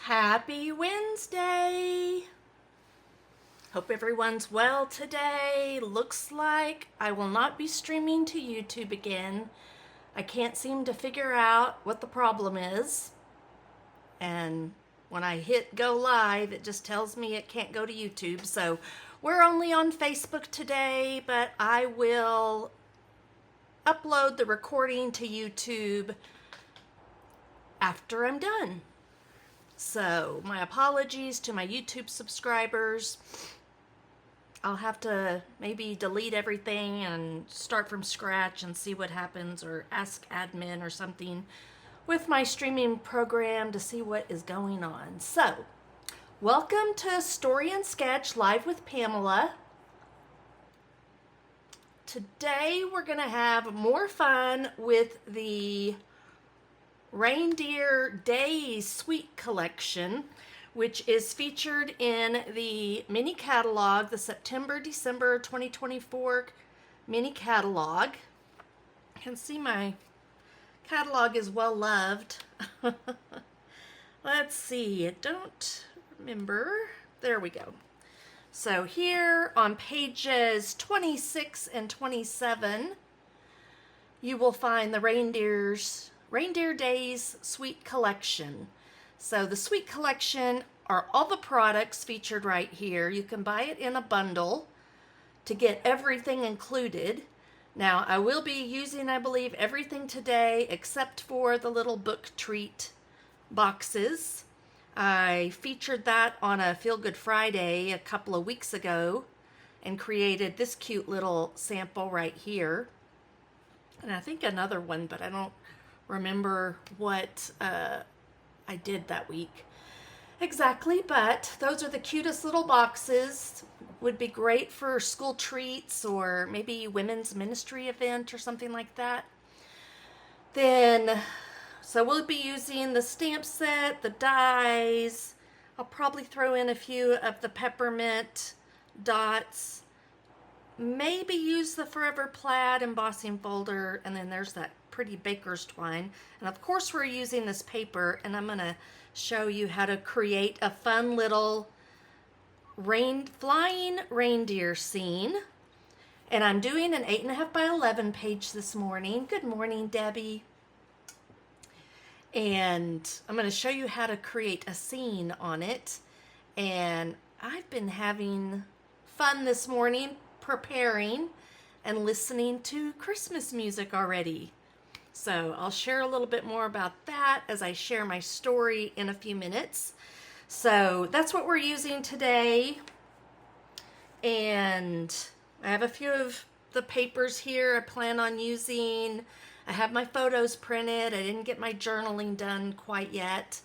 Happy Wednesday! Hope everyone's well today. Looks like I will not be streaming to YouTube again. I can't seem to figure out what the problem is. And when I hit go live, it just tells me it can't go to YouTube. So we're only on Facebook today, but I will upload the recording to YouTube after I'm done. So my apologies to my YouTube subscribers. I'll have to maybe delete everything and start from scratch and see what happens, or ask admin or something with my streaming program to see what is going on. So, welcome to Story and Sketch Live with Pamela. Today we're going to have more fun with the Reindeer Days Suite Collection, which is featured in the mini catalog, the September-December 2024 mini catalog. You can see my catalog is well loved. Let's see, I don't remember. There we go. So here on pages 26 and 27, you will find the Reindeer Days Suite Collection. So the Suite Collection are all the products featured right here. You can buy it in a bundle to get everything included. Now I will be using, I believe, everything today except for the little book treat boxes. I featured that on a Feel Good Friday a couple of weeks ago and created this cute little sample right here. And I think another one, but I don't remember what I did that week exactly, but those are the cutest little boxes. Would be great for school treats or maybe women's ministry event or something like that. Then, so we'll be using the stamp set, the dies. I'll probably throw in a few of the peppermint dots. Maybe use the Forever Plaid embossing folder, and then there's that pretty baker's twine. And of course we're using this paper, and I'm going to show you how to create a fun little flying reindeer scene. And I'm doing an 8.5 by 11 page this morning. Good morning, Debbie. And I'm going to show you how to create a scene on it. And I've been having fun this morning preparing and listening to Christmas music already. So I'll share a little bit more about that as I share my story in a few minutes. So that's what we're using today. And I have a few of the papers here I plan on using. I have my photos printed. I didn't get my journaling done quite yet.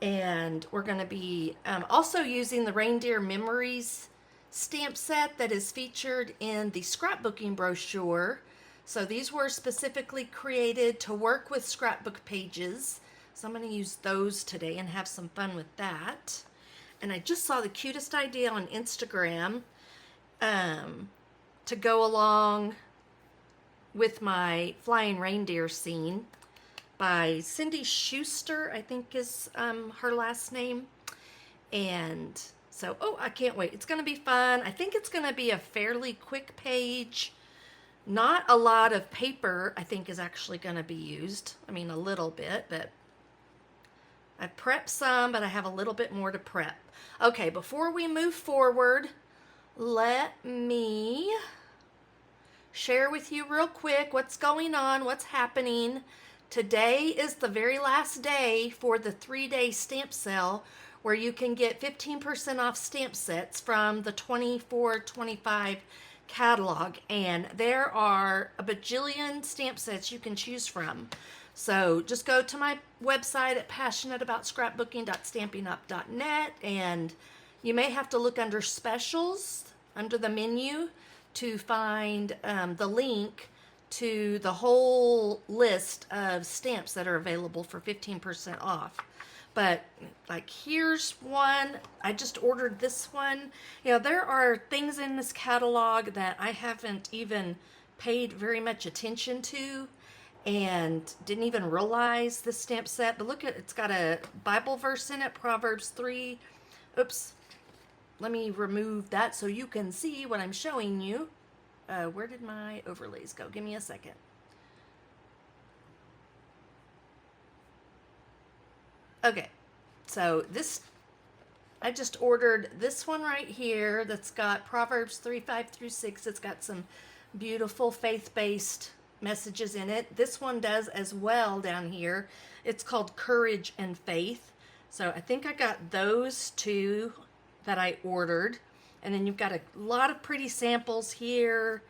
And we're going to be also using the Reindeer Memories stamp set that is featured in the scrapbooking brochure. So these were specifically created to work with scrapbook pages. So I'm going to use those today and have some fun with that. And I just saw the cutest idea on Instagram to go along with my flying reindeer scene by Cindy Schuster, I think is her last name. And so, I can't wait. It's going to be fun. I think it's going to be a fairly quick page. Not a lot of paper, I think, is actually going to be used. I mean, a little bit, but I prepped some, but I have a little bit more to prep. Okay, before we move forward, let me share with you real quick what's going on, what's happening. Today is the very last day for the 3-day stamp sale, where you can get 15% off stamp sets from the 24-25 catalog, and there are a bajillion stamp sets you can choose from. So just go to my website at passionateaboutscrapbooking.stampinup.net, and you may have to look under specials under the menu to find the link to the whole list of stamps that are available for 15% off. But like, here's one. I just ordered this one. You know, there are things in this catalog that I haven't even paid very much attention to, and didn't even realize this stamp set. But look at, it's got a Bible verse in it, Proverbs 3. Oops. Let me remove that so you can see what I'm showing you. Where did my overlays go? Give me a second. Okay, so this, I just ordered this one right here that's got Proverbs 3, 5 through 6. It's got some beautiful faith-based messages in it. This one does as well down here. It's called Courage and Faith. So I think I got those two that I ordered. And then you've got a lot of pretty samples here.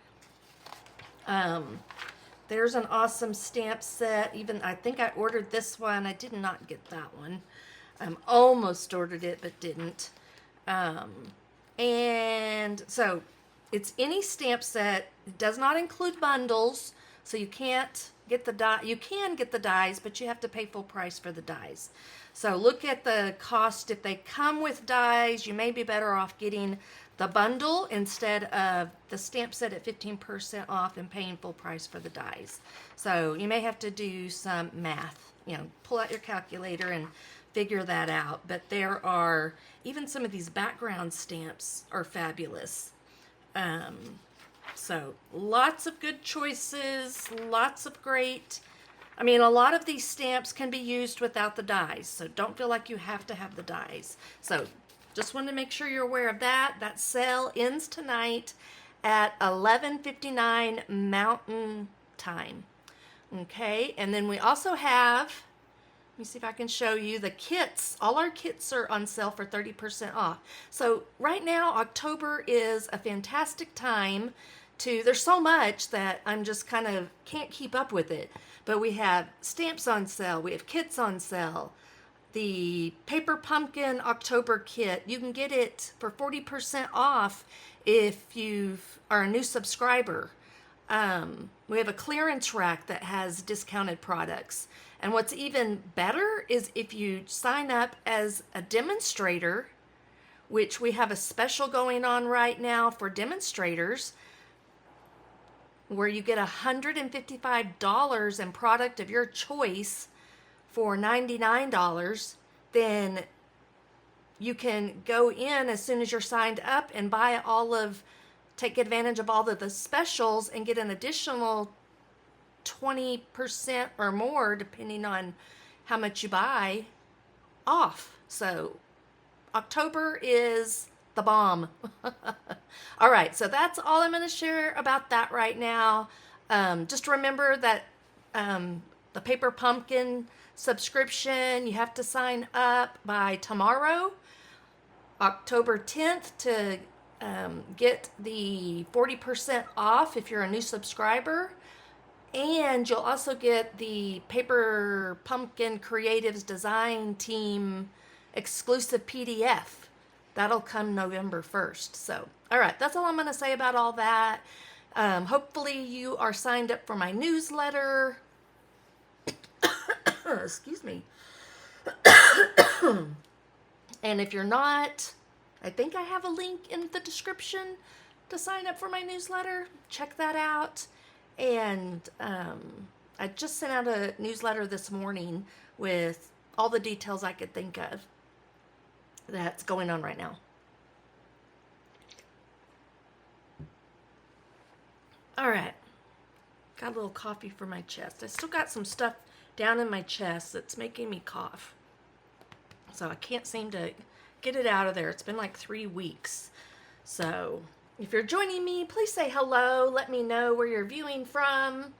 There's an awesome stamp set. Even I think I ordered this one. I did not get that one. Almost ordered it, but didn't. And so it's any stamp set. It does not include bundles, so you can't get the die. You can get the dies, but you have to pay full price for the dies. So look at the cost. If they come with dies, you may be better off getting the bundle instead of the stamp set at 15% off and paying full price for the dies. So you may have to do some math, pull out your calculator and figure that out. But there are, even some of these background stamps are fabulous. So lots of good choices, lots of great, a lot of these stamps can be used without the dies, so don't feel like you have to have the dies. So just wanted to make sure you're aware of that. That sale ends tonight at 11:59 Mountain Time. Okay, and then we also have, let me see if I can show you the kits. All our kits are on sale for 30% off. So right now, October is a fantastic time to, there's so much that I'm just kind of can't keep up with it. But we have stamps on sale, we have kits on sale. The Paper Pumpkin October kit, you can get it for 40% off if you are a new subscriber. We have a clearance rack that has discounted products. And what's even better is if you sign up as a demonstrator, which we have a special going on right now for demonstrators, where you get $155 in product of your choice for $99, then you can go in as soon as you're signed up and buy take advantage of all of the specials and get an additional 20% or more, depending on how much you buy, off. So October is the bomb. All right, so that's all I'm going to share about that right now. Just remember that the Paper Pumpkin subscription, you have to sign up by tomorrow, October 10th, to get the 40% off if you're a new subscriber. And you'll also get the Paper Pumpkin Creatives Design Team exclusive PDF. That'll come November 1st. So, all right, that's all I'm going to say about all that. Hopefully you are signed up for my newsletter. Excuse me. And if you're not, I think I have a link in the description to sign up for my newsletter. Check that out. And I just sent out a newsletter this morning with all the details I could think of that's going on right now. All right. Got a little coffee for my chest. I still got some stuff down in my chest that's making me cough. So I can't seem to get it out of there. It's been like 3 weeks. So if you're joining me, please say hello. Let me know where you're viewing from.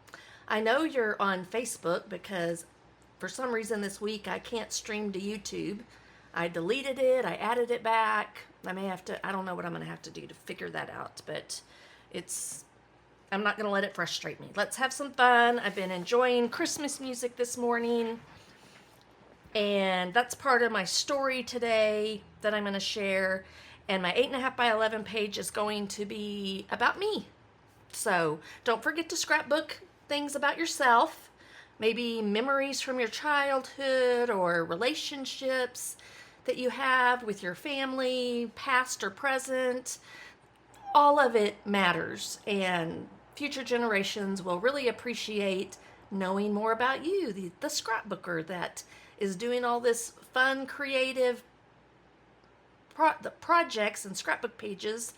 I know you're on Facebook because for some reason this week I can't stream to YouTube. I deleted it. I added it back. I may have to, I don't know what I'm going to have to do to figure that out, but I'm not going to let it frustrate me. Let's have some fun. I've been enjoying Christmas music this morning, and that's part of my story today that I'm going to share. And my 8.5 by 11 page is going to be about me. So don't forget to scrapbook things about yourself, maybe memories from your childhood or relationships that you have with your family, past or present. All of it matters, and future generations will really appreciate knowing more about you, the scrapbooker that is doing all this fun, creative projects and scrapbook pages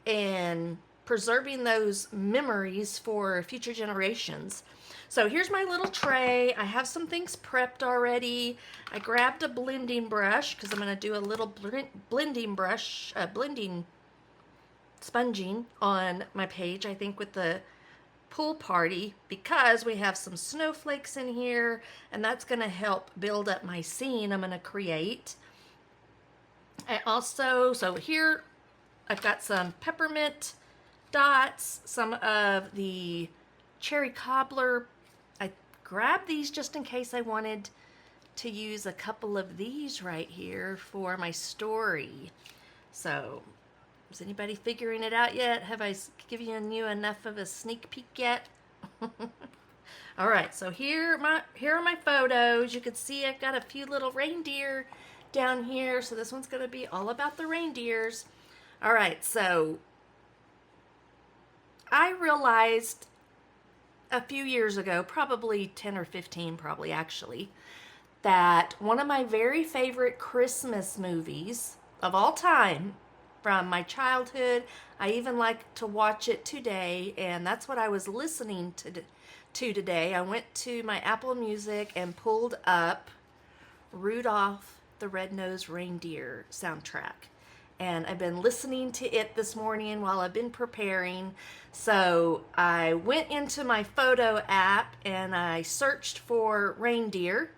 and preserving those memories for future generations. So here's my little tray. I have some things prepped already. I grabbed a blending brush because I'm going to do a little blending sponging on my page, I think, with the pool party, because we have some snowflakes in here, and that's going to help build up my scene I'm going to create. I also, so here I've got some peppermint dots, some of the cherry cobbler. I grabbed these just in case I wanted to use a couple of these right here for my story. So is anybody figuring it out yet? Have I given you enough of a sneak peek yet? All right, so here are my photos. You can see I've got a few little reindeer down here. So this one's going to be all about the reindeers. All right, so I realized a few years ago, probably 10 or 15 probably actually, that one of my very favorite Christmas movies of all time from my childhood, I even like to watch it today, and that's what I was listening to today. I went to my Apple Music and pulled up Rudolph the Red-Nosed Reindeer soundtrack. And I've been listening to it this morning while I've been preparing. So I went into my photo app and I searched for reindeer,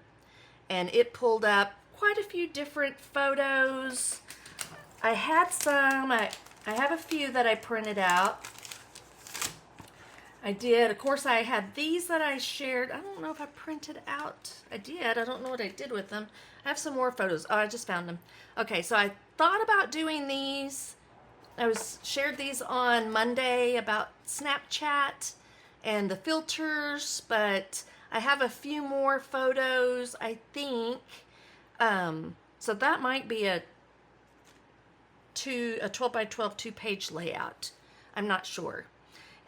and it pulled up quite a few different photos. I had some, I have a few that I printed out. I did, of course, I had these that I shared. I don't know if I printed out. I did. I don't know what I did with them. I have some more photos. Oh, I just found them. Okay, so I thought about doing these. I shared these on Monday about Snapchat and the filters, but I have a few more photos, I think. So that might be a 12 by 12 2-page layout. I'm not sure.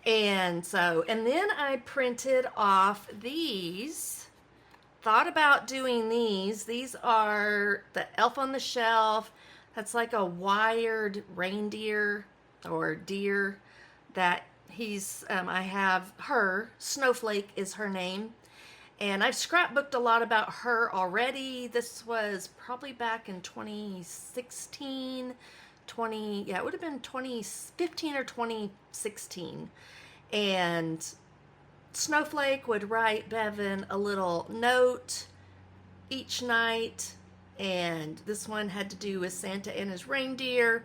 And then I printed off these. Thought about doing these. These are the Elf on the Shelf. That's like a wired reindeer or deer that I have her, Snowflake is her name. And I've scrapbooked a lot about her already. This was probably back in 2016, it would have been 2015 or 2016. And Snowflake would write Bevan a little note each night, and this one had to do with Santa and his reindeer.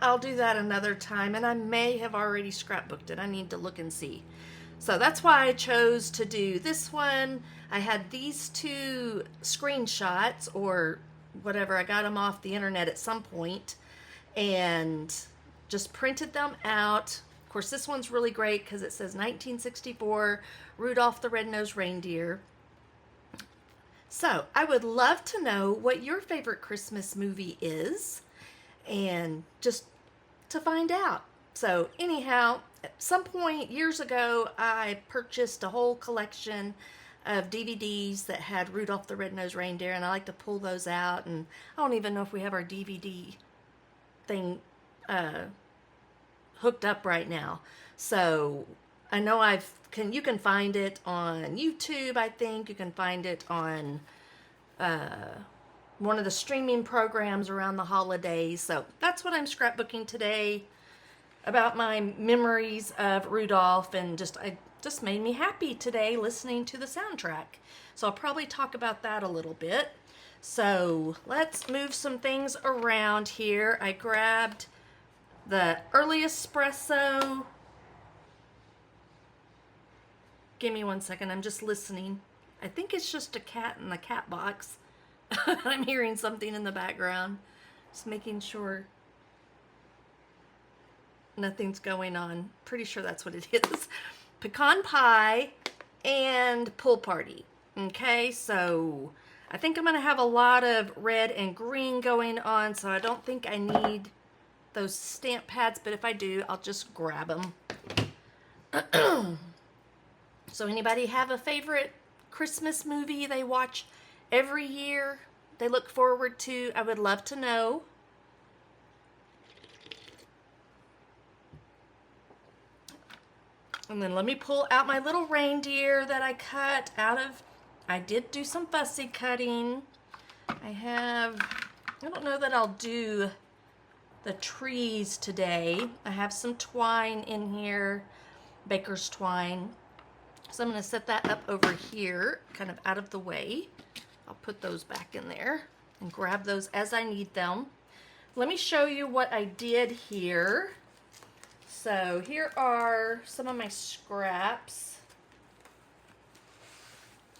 I'll do that another time, and I may have already scrapbooked it. I need to look and see. So that's why I chose to do this one. I had these two screenshots or whatever. I got them off the internet at some point and just printed them out. Of course, this one's really great because it says 1964, Rudolph the Red-Nosed Reindeer. So I would love to know what your favorite Christmas movie is, and just to find out. So anyhow, at some point years ago, I purchased a whole collection of DVDs that had Rudolph the Red-Nosed Reindeer, and I like to pull those out, and I don't even know if we have our DVD thing hooked up right now. So I know you can find it on YouTube. I think you can find it on one of the streaming programs around the holidays. So that's what I'm scrapbooking today, about my memories of Rudolph, and it just made me happy today listening to the soundtrack. So I'll probably talk about that a little bit. So let's move some things around here. I grabbed the early espresso. Give me one second, I'm just listening. I think it's just a cat in the cat box. I'm hearing something in the background. Just making sure nothing's going on. Pretty sure that's what it is. Pecan pie and pool party. Okay, so I think I'm going to have a lot of red and green going on, so I don't think I need those stamp pads, but if I do, I'll just grab them. So anybody have a favorite Christmas movie they watch every year, they look forward to? I would love to know. And then let me pull out my little reindeer that I cut out of, I did do some fussy cutting. I don't know that I'll do the trees today. I have some twine in here, baker's twine. So I'm going to set that up over here, kind of out of the way. I'll put those back in there and grab those as I need them. Let me show you what I did here. So here are some of my scraps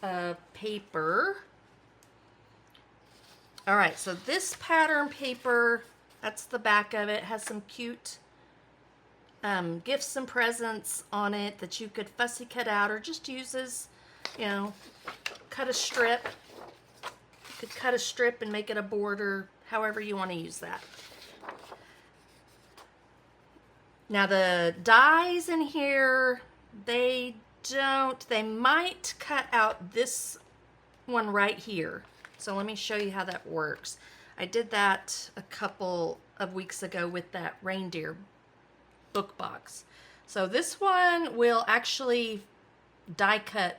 of paper. All right, so this pattern paper, that's the back of it, has some cute gifts and presents on it that you could fussy cut out or just use as, you know, cut a strip. You could cut a strip and make it a border, however you want to use that. Now the dies in here, they might cut out this one right here. So let me show you how that works. I did that a couple of weeks ago with that reindeer book box. So this one will actually die cut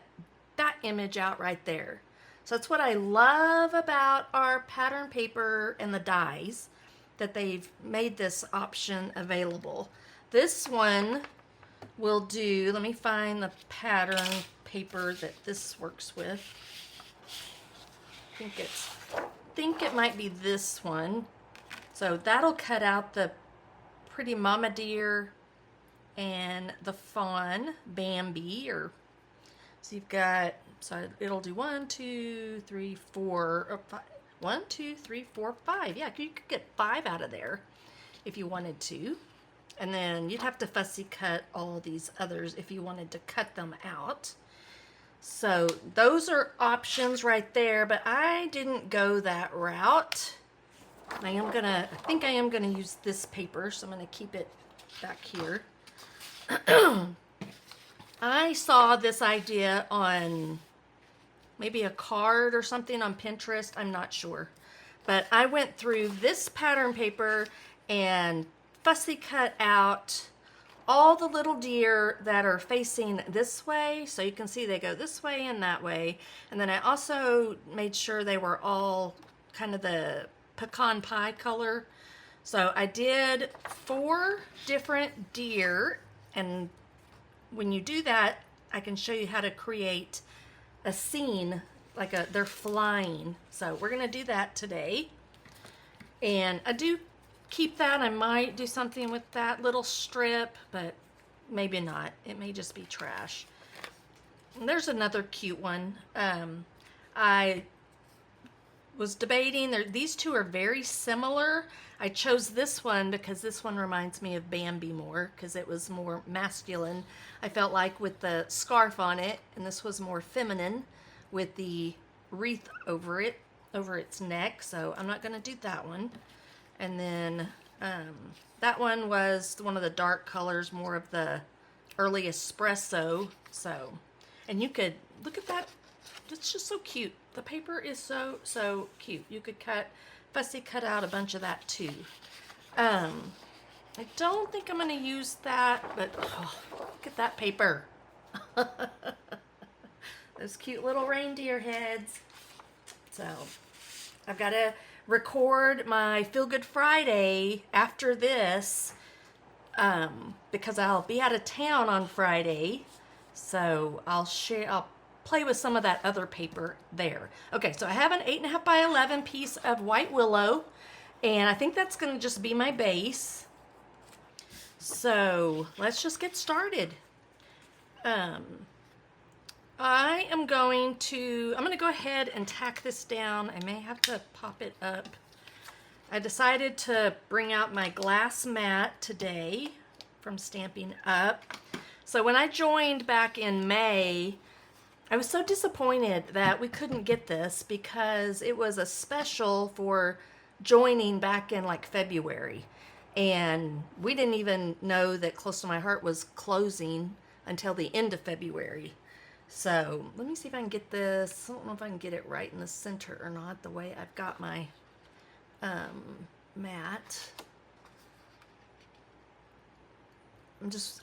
that image out right there. So that's what I love about our pattern paper and the dies, that they've made this option available. This one will do, let me find the pattern paper that this works with. I think it might be this one. So that'll cut out the pretty mama deer and the fawn, Bambi, or so you've got, so it'll do 1, 2, 3, 4, or 5. 1, 2, 3, 4, 5. Yeah, you could get 5 out of there if you wanted to. And then you'd have to fussy cut all these others if you wanted to cut them out. So those are options right there, but I didn't go that route. I think I am gonna use this paper, so I'm gonna keep it back here. I saw this idea on maybe a card or something on Pinterest, I'm not sure. But I went through this pattern paper and fussy cut out all the little deer that are facing this way. So you can see they go this way and that way. And then I also made sure they were all kind of the pecan pie color. So I did 4 different deer, and when you do that, I can show you how to create a scene, like they're flying. So we're gonna do that today. And I do keep that. I might do something with that little strip, but maybe not. It may just be trash. And there's another cute one. I was debating, these two are very similar. I chose this one because this one reminds me of Bambi more, because it was more masculine, I felt like, with the scarf on it, and this was more feminine with the wreath over it, over its neck. So I'm not going to do that one. And then that one was one of the dark colors, more of the early espresso. So, and you could look at that. It's just so cute. The paper is so cute. You could fussy cut out a bunch of that too. I don't think I'm going to use that, but oh, look at that paper. Those cute little reindeer heads. So I've got to record my Feel Good Friday after this, because I'll be out of town on Friday. So I'll play with some of that other paper there. Okay, so I have an 8.5 by 11 piece of white willow, and I think that's going to just be my base. So let's just get started. I'm going to go ahead and tack this down. I may have to pop it up. I decided to bring out my glass mat today from Stampin' Up. So when I joined back in May, I was so disappointed that we couldn't get this, because it was a special for joining back in like February. And we didn't even know that Close to My Heart was closing until the end of February. So let me see if I can get this. I don't know if I can get it right in the center or not, the way I've got my mat.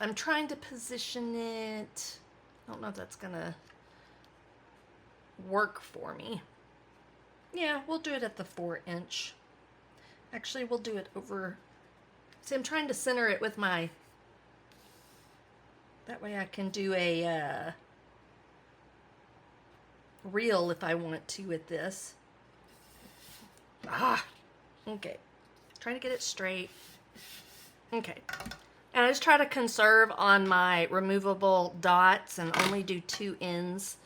I'm trying to position it. I don't know if that's gonna work for me. Yeah, we'll do it at the 4-inch. Actually, we'll do it over. See, I'm trying to center it with my. That way I can do a reel if I want to with this. Okay. Trying to get it straight. Okay. And I just try to conserve on my removable dots and only do 2 ends.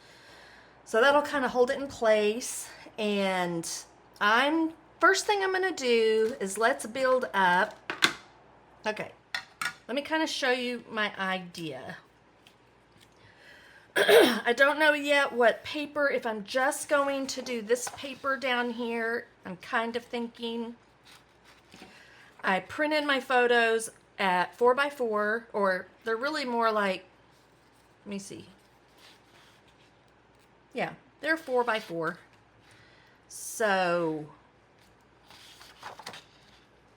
So that'll kind of hold it in place. And first thing I'm going to do is let's build up. Okay. Let me kind of show you my idea. I don't know yet what paper, if I'm just going to do this paper down here. I'm kind of thinking I printed my photos at 4x4, or they're really more like, let me see. Yeah, they're 4x4. So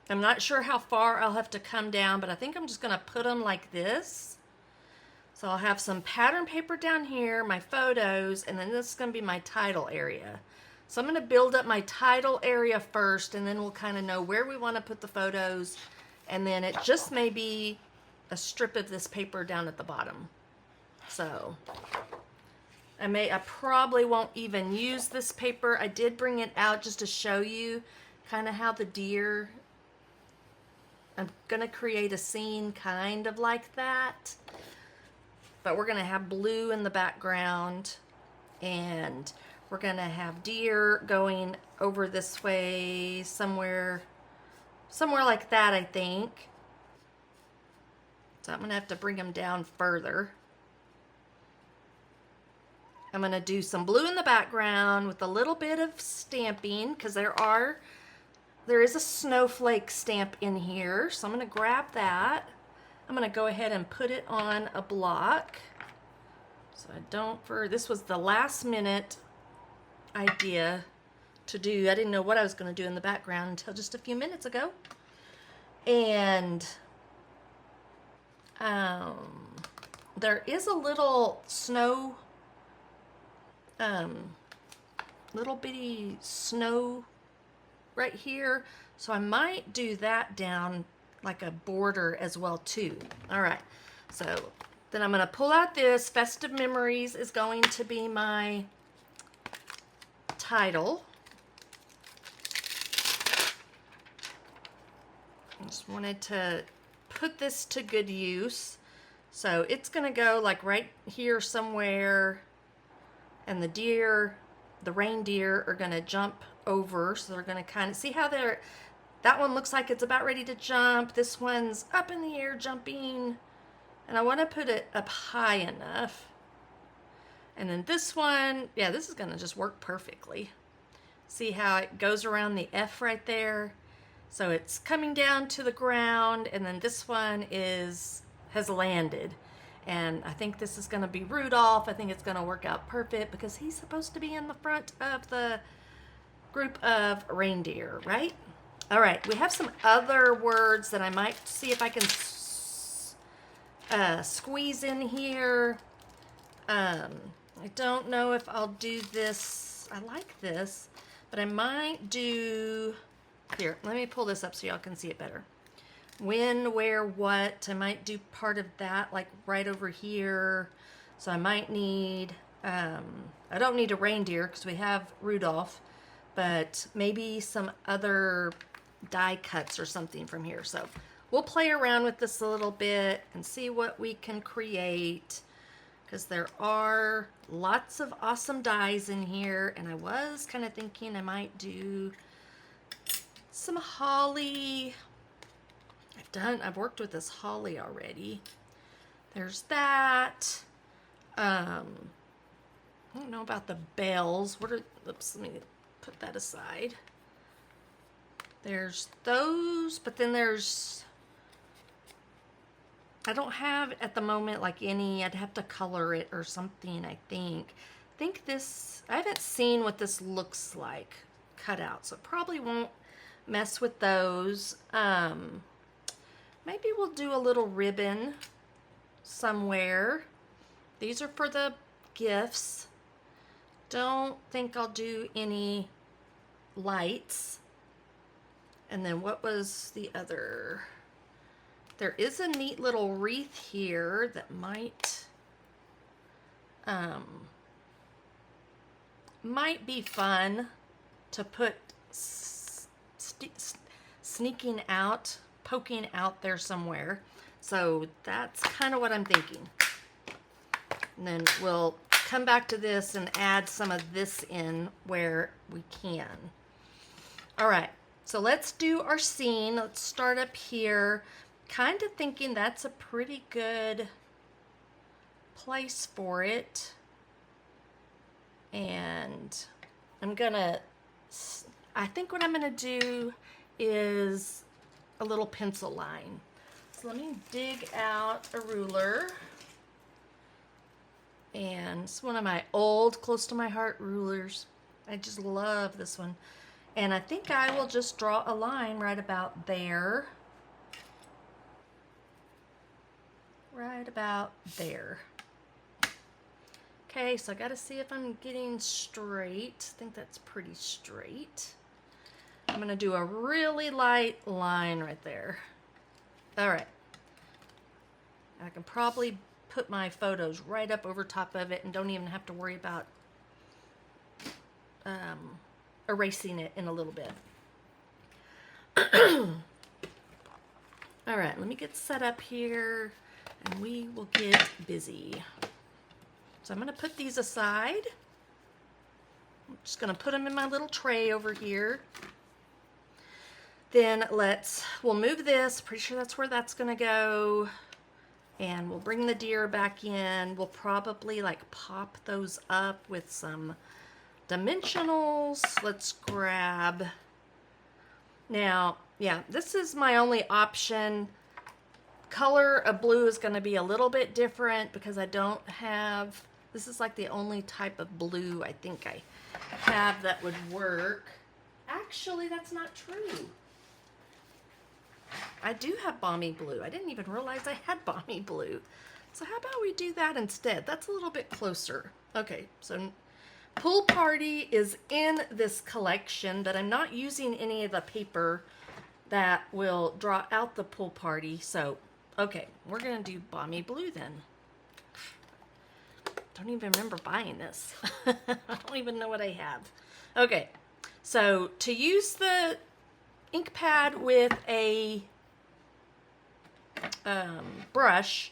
I'm not sure how far I'll have to come down, but I think I'm just going to put them like this. So I'll have some pattern paper down here, my photos, and then this is going to be my title area. So I'm going to build up my title area first, and then we'll kind of know where we want to put the photos. And then it just may be a strip of this paper down at the bottom. So I probably won't even use this paper. I did bring it out just to show you kind of how the deer, I'm going to create a scene kind of like that. But we're going to have blue in the background, and we're going to have deer going over this way somewhere like that, I think. So I'm going to have to bring them down further. I'm going to do some blue in the background with a little bit of stamping, because there is a snowflake stamp in here. So I'm going to grab that. I'm going to go ahead and put it on a block. So this was the last minute idea to do. I didn't know what I was going to do in the background until just a few minutes ago. And there is a little snow, little bitty snow right here. So I might do that down like a border as well too. All right, so then I'm going to pull out this. Festive Memories is going to be my title. I just wanted to put this to good use. So it's going to go like right here somewhere, and the reindeer are going to jump over. So they're going to kind of see how that one looks like it's about ready to jump. This one's up in the air jumping. And I want to put it up high enough. And then this one, yeah, this is going to just work perfectly. See how it goes around the F right there? So it's coming down to the ground, and then this one has landed. And I think this is going to be Rudolph. I think it's going to work out perfect because he's supposed to be in the front of the group of reindeer, right? All right, we have some other words that I might see if I can squeeze in here. I don't know if I'll do this. I like this, but I might do, here, let me pull this up so y'all can see it better. When, where, what, I might do part of that like right over here. So I might need, I don't need a reindeer because we have Rudolph, but maybe some other die cuts or something from here. So we'll play around with this a little bit and see what we can create, because there are lots of awesome dies in here, and I was kind of thinking I might do some holly. I've worked with this holly already. There's that. I don't know about the bells. Oops, let me put that aside. There's those, but then there's I don't have at the moment like any, I'd have to color it or something, I think. I think this, I haven't seen what this looks like cut out, so probably won't mess with those. Maybe we'll do a little ribbon somewhere. These are for the gifts. Don't think I'll do any lights. And then what was the other? There is a neat little wreath here that might be fun to put sneaking out, poking out there somewhere. So that's kind of what I'm thinking. And then we'll come back to this and add some of this in where we can. All right, so let's do our scene. Let's start up here. Kind of thinking that's a pretty good place for it. And I think what I'm gonna do is a little pencil line. So let me dig out a ruler. And it's one of my old, close to my heart rulers. I just love this one. And I think I will just draw a line right about there. Right about there. Okay, so I gotta see if I'm getting straight. I think that's pretty straight. I'm gonna do a really light line right there. All right. I can probably put my photos right up over top of it and don't even have to worry about erasing it in a little bit. All right, let me get set up here and we will get busy. So I'm going to put these aside. I'm just going to put them in my little tray over here. Then we'll move this. Pretty sure that's where that's going to go. And we'll bring the deer back in. We'll probably like pop those up with some dimensionals. Let's grab. Now, yeah, this is my only option. Color of blue is going to be a little bit different because I don't have, this is like the only type of blue I think I have that would work. Actually, that's not true. I do have balmy blue. I didn't even realize I had balmy blue. So how about we do that instead? That's a little bit closer. Okay, so Pool Party is in this collection, but I'm not using any of the paper that will draw out the Pool Party. So, okay, we're gonna do balmy blue then. Don't even remember buying this. I don't even know what I have. Okay, so to use the ink pad with a brush,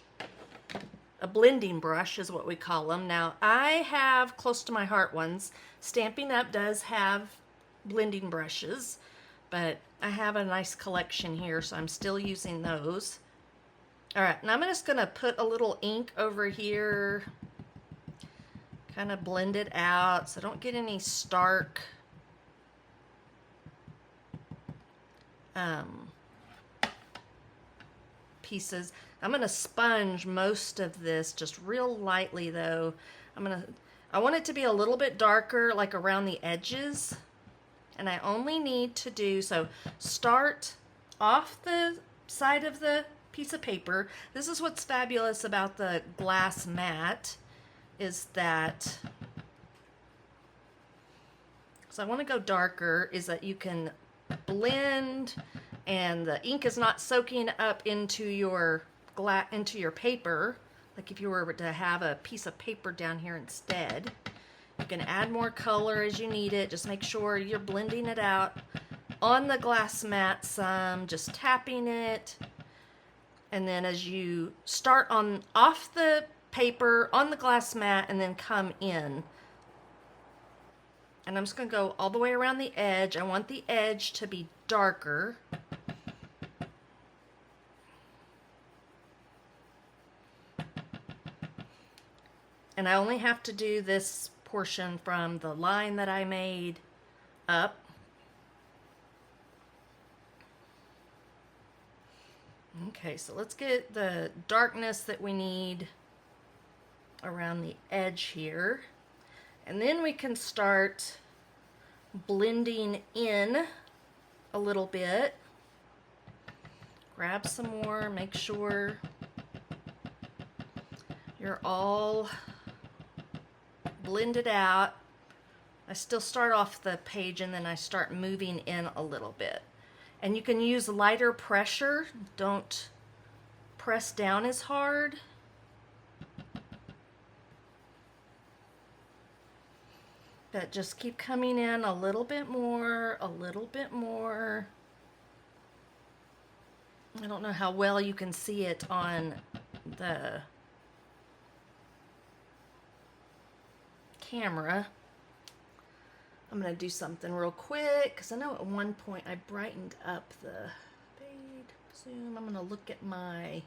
a blending brush is what we call them. Now I have close to my heart ones. Stampin' Up does have blending brushes, but I have a nice collection here, so I'm still using those. All right, and I'm just gonna put a little ink over here, kind of blend it out so I don't get any stark pieces. I'm gonna sponge most of this just real lightly though. I want it to be a little bit darker, like around the edges, and I only need to do, so start off the side of the piece of paper. This is what's fabulous about the glass mat, is that, so I want to go darker, is that you can blend and the ink is not soaking up into your paper, like if you were to have a piece of paper down here instead. You can add more color as you need it. Just make sure you're blending it out on the glass mat some, just tapping it. And then as you start off the paper on the glass mat and then come in. And I'm just going to go all the way around the edge. I want the edge to be darker. And I only have to do this portion from the line that I made up. Okay, so let's get the darkness that we need around the edge here. And then we can start blending in a little bit. Grab some more, make sure you're all blended out. I still start off the page and then I start moving in a little bit. And you can use lighter pressure. Don't press down as hard. But just keep coming in a little bit more, a little bit more. I don't know how well you can see it on the camera. I'm going to do something real quick because I know at one point I brightened up the fade zoom. I'm going to look at my,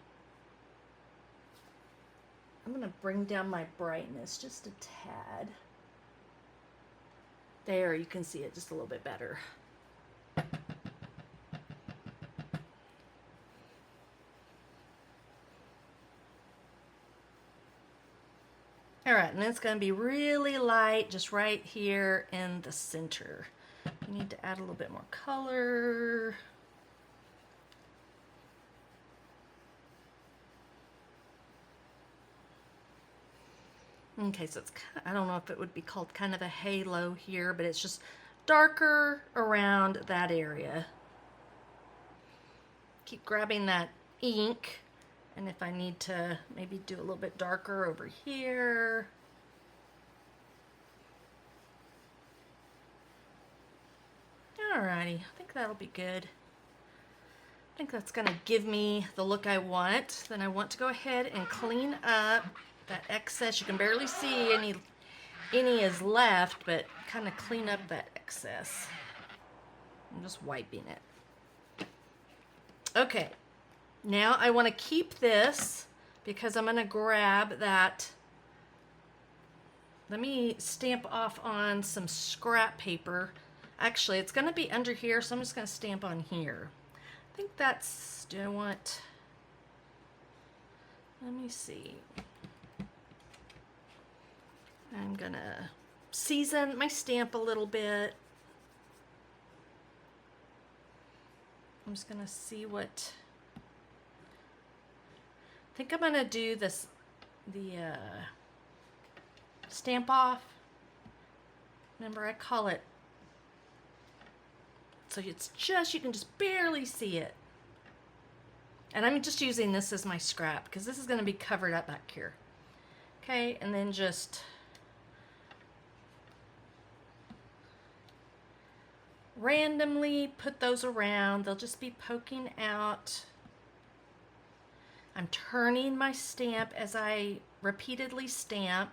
I'm going to bring down my brightness just a tad. There, you can see it just a little bit better. All right, and it's going to be really light just right here in the center. You need to add a little bit more color. Okay, so it's, I don't know if it would be called kind of a halo here, but it's just darker around that area. Keep grabbing that ink. And if I need to maybe do a little bit darker over here. Alrighty, I think that'll be good. I think that's gonna give me the look I want. Then I want to go ahead and clean up that excess. You can barely see any is left, but kind of clean up that excess. I'm just wiping it. Okay. Now I want to keep this because I'm going to grab that. Let me stamp off on some scrap paper. Actually, it's going to be under here, so I'm just going to stamp on here. I think that's, do I want, let me see. I'm going to season my stamp a little bit. I'm just going to see what, I think I'm going to do this, the stamp off. Remember, I call it, so it's just, you can just barely see it. And I'm just using this as my scrap because this is going to be covered up back here. Okay, and then just randomly put those around. They'll just be poking out. I'm turning my stamp as I repeatedly stamp,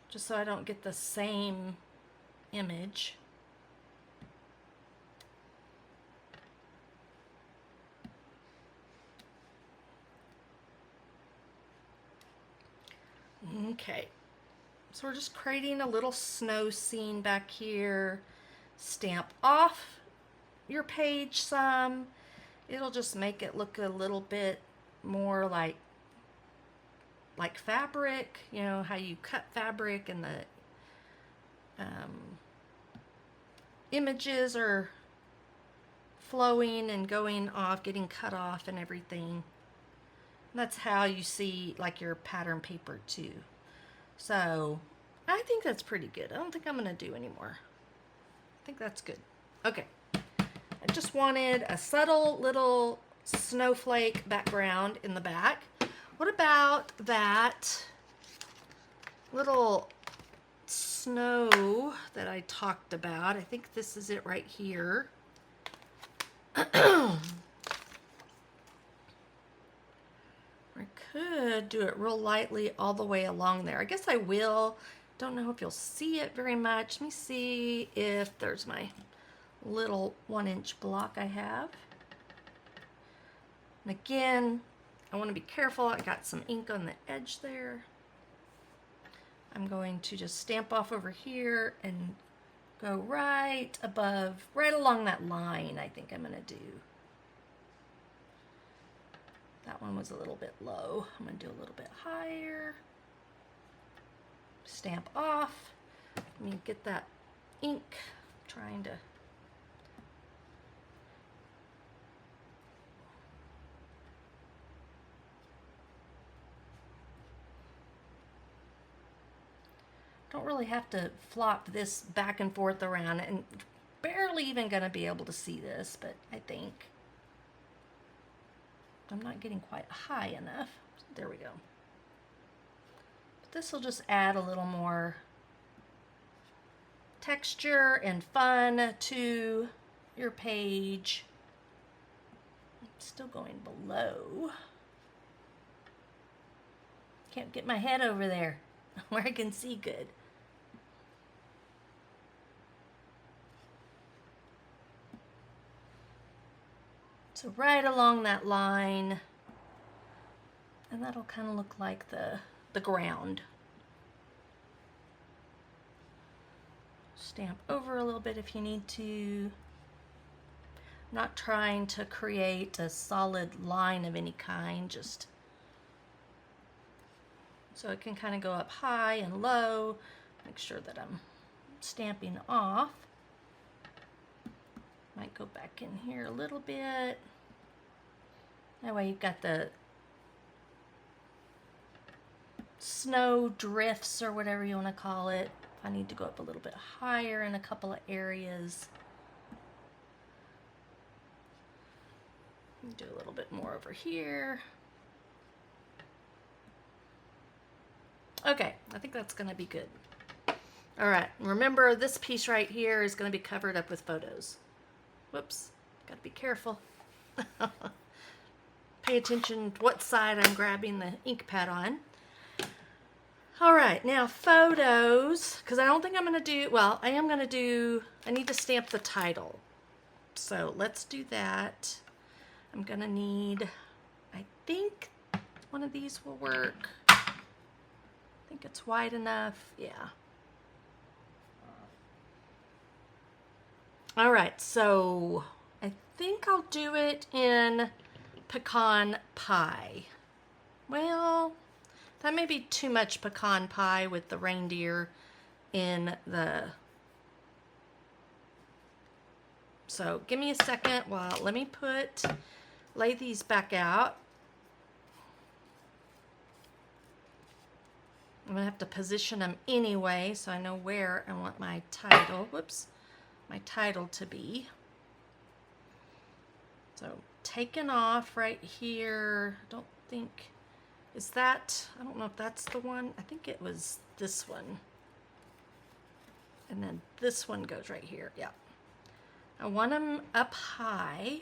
just so I don't get the same image. Okay, so we're just creating a little snow scene back here. Stamp off your page some. It'll just make it look a little bit more like fabric, you know, how you cut fabric and the images are flowing and going off, getting cut off and everything. And that's how you see like your pattern paper too. So I think that's pretty good. I don't think I'm going to do any more. I think that's good. Okay. I just wanted a subtle little snowflake background in the back. What about that little snow that I talked about? I think this is it right here. I could do it real lightly all the way along there. I guess I will. Don't know if you'll see it very much. Let me see if there's my little 1-inch block I have. And again, I want to be careful. I got some ink on the edge there. I'm going to just stamp off over here and go right above, right along that line, I think I'm going to do. That one was a little bit low. I'm going to do a little bit higher. Stamp off. Let me get that ink. Trying to. Don't really have to flop this back and forth around, and barely even going to be able to see this, but I think I'm not getting quite high enough. There we go. But this will just add a little more texture and fun to your page. I'm still going below. Can't get my head over there where I can see good. So right along that line, and that'll kind of look like the ground. Stamp over a little bit if you need to. I'm not trying to create a solid line of any kind, just so it can kind of go up high and low. Make sure that I'm stamping off. Might go back in here a little bit. That way you've got the snow drifts or whatever you want to call it. I need to go up a little bit higher in a couple of areas. Do a little bit more over here. Okay, I think that's going to be good. All right, remember this piece right here is going to be covered up with photos. Whoops, got to be careful. Pay attention to what side I'm grabbing the ink pad on. All right, now photos, because I don't think I'm going to do, well, I am going to do, I need to stamp the title. So let's do that. I'm going to need, I think one of these will work. I think it's wide enough, yeah. All right, so I think I'll do it in pecan pie. Well, that may be too much pecan pie with the reindeer in the... So give me a second while, let me lay these back out. I'm gonna have to position them anyway, so I know where I want my title, my title to be. So taken off right here, I don't think, is that, I don't know if that's the one, I think it was this one. And then this one goes right here, yeah. I want them up high.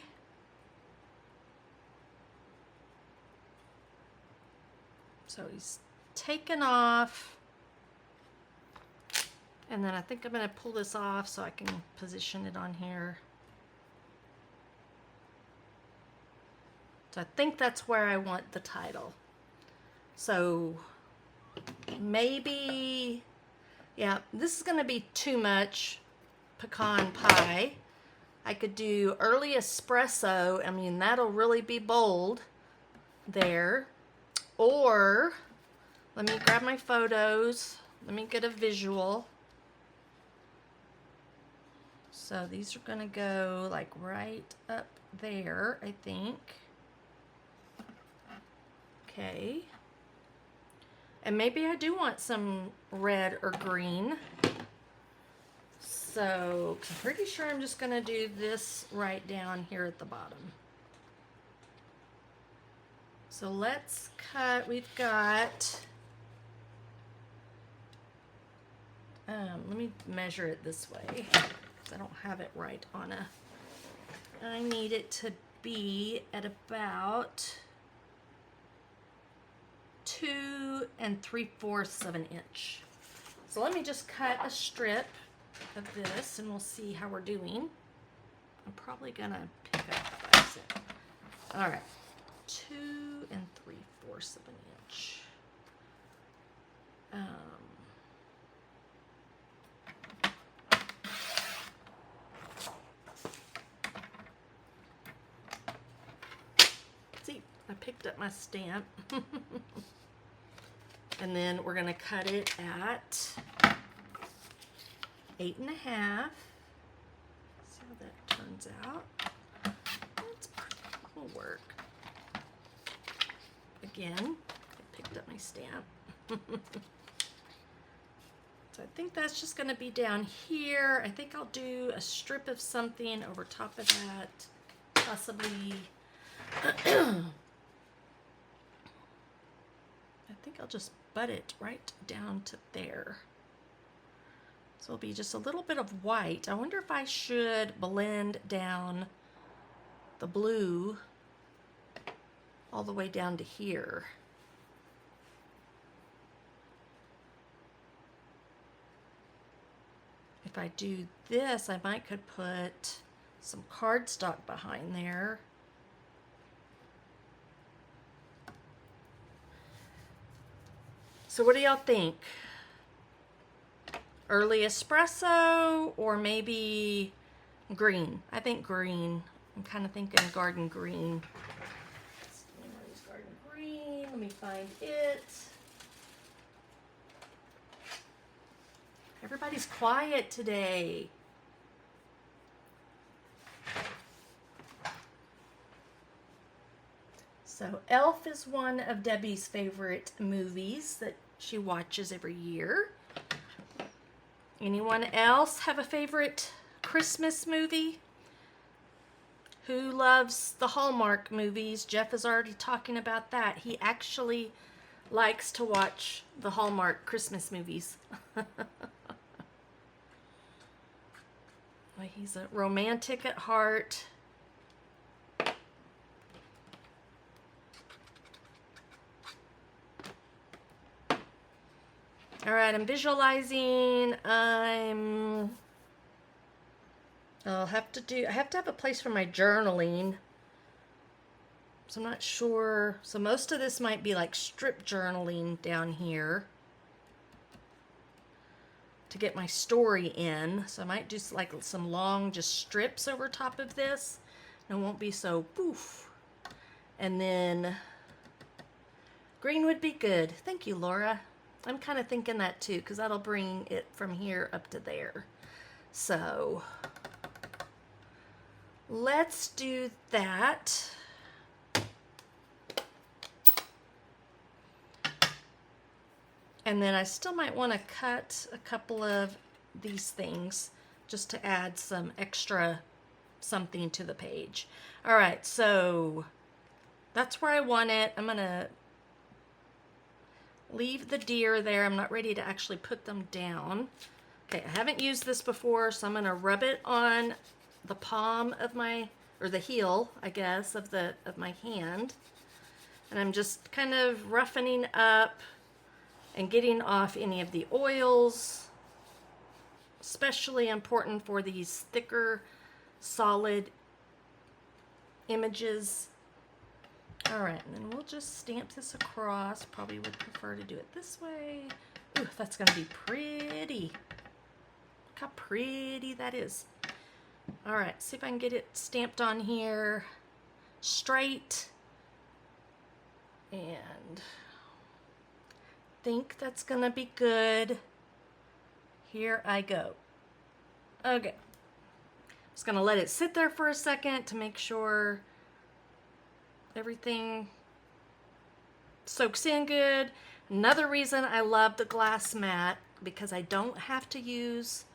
So he's taken off. And then I think I'm going to pull this off so I can position it on here. So I think that's where I want the title. So maybe, yeah, this is going to be too much pecan pie. I could do early espresso. I mean, that'll really be bold there. Or, let me grab my photos. Let me get a visual. So these are going to go like right up there, I think. Okay. And maybe I do want some red or green. So I'm pretty sure I'm just going to do this right down here at the bottom. So let's cut, we've got, let me measure it this way, because I don't have it right on I need it to be at about 2 3/4 of an inch. So let me just cut a strip of this and we'll see how we're doing. I'm probably gonna pick up by it. All right, 2 3/4 of an inch. See, I picked up my stamp. And then we're going to cut it at 8.5. See how that turns out. Will work. Again, I picked up my stamp. So I think that's just going to be down here. I think I'll do a strip of something over top of that. Possibly, I think I'll just butt it right down to there. So it'll be just a little bit of white. I wonder if I should blend down the blue all the way down to here. If I do this, I might could put some cardstock behind there. So what do y'all think? Early espresso or maybe green? I think green. I'm kind of thinking garden green. Garden green. Let me find it. Everybody's quiet today. So Elf is one of Debbie's favorite movies that she watches every year. Anyone else have a favorite Christmas movie? Who loves the Hallmark movies? Jeff is already talking about that. He actually likes to watch the Hallmark Christmas movies. He's a romantic at heart. All right, I'm visualizing. I have to have a place for my journaling. So I'm not sure. So most of this might be like strip journaling down here to get my story in. So I might do like some long just strips over top of this. And it won't be so poof. And then green would be good. Thank you, Laura. I'm kind of thinking that too, because that'll bring it from here up to there. So let's do that. And then I still might want to cut a couple of these things just to add some extra something to the page. All right, so that's where I want it. I'm going to leave the deer there. I'm not ready to actually put them down. Okay, I haven't used this before, so I'm going to rub it on the palm of my, or the heel, I guess, of my hand. And I'm just kind of roughening up and getting off any of the oils, especially important for these thicker, solid images. All right, and then we'll just stamp this across. Probably would prefer to do it this way. Ooh, that's gonna be pretty. Look how pretty that is. All right, see if I can get it stamped on here straight. And think that's gonna be good. Here I go. Okay, just gonna let it sit there for a second to make sure everything soaks in good. Another reason I love the glass mat, because I don't have to use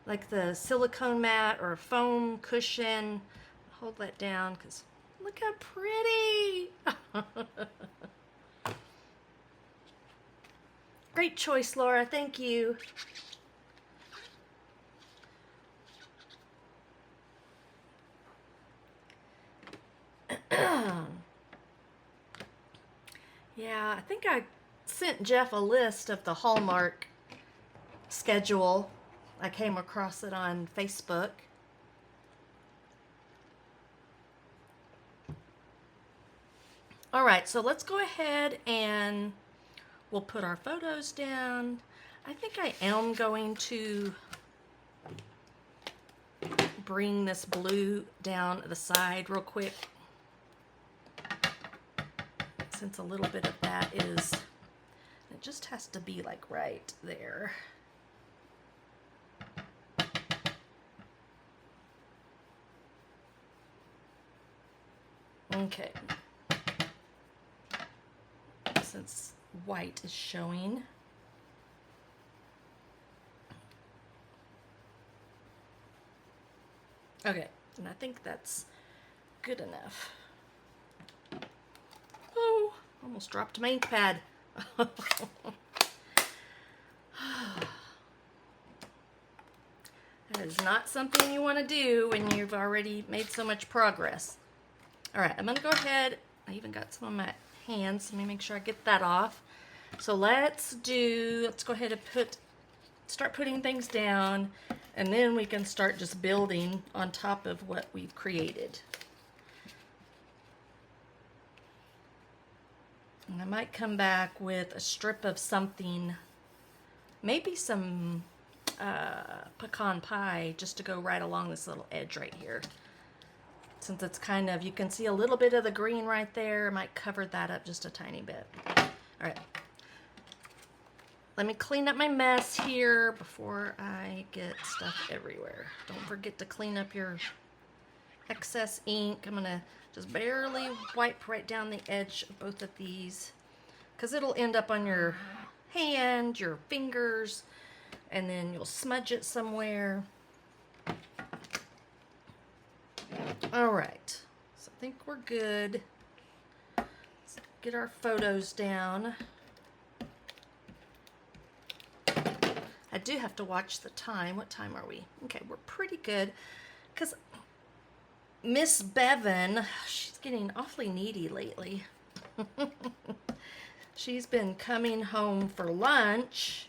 like the silicone mat or a foam cushion. Hold that down because look how pretty. Great choice, Laura. Thank you. Yeah, I think I sent Jeff a list of the Hallmark schedule. I came across it on Facebook. All right, so let's go ahead and we'll put our photos down. I think I am going to bring this blue down the side real quick. So since a little bit of that is, it just has to be like right there. Okay. Since white is showing. Okay, and I think that's good enough. Oh, almost dropped my ink pad. That is not something you want to do when you've already made so much progress. All right, I'm going to go ahead. I even got some on my hands. Let me make sure I get that off. So let's go ahead and start putting things down, and then we can start just building on top of what we've created. And I might come back with a strip of something, maybe some pecan pie, just to go right along this little edge right here. Since it's kind of, you can see a little bit of the green right there, I might cover that up just a tiny bit. All right. Let me clean up my mess here before I get stuff everywhere. Don't forget to clean up your excess ink. I'm gonna just barely wipe right down the edge of both of these, because it'll end up on your hand, your fingers, and then you'll smudge it somewhere. All right, so I think we're good. Let's get our photos down. I do have to watch the time. What time are we? Okay, we're pretty good, because Miss Bevan, she's getting awfully needy lately. She's been coming home for lunch,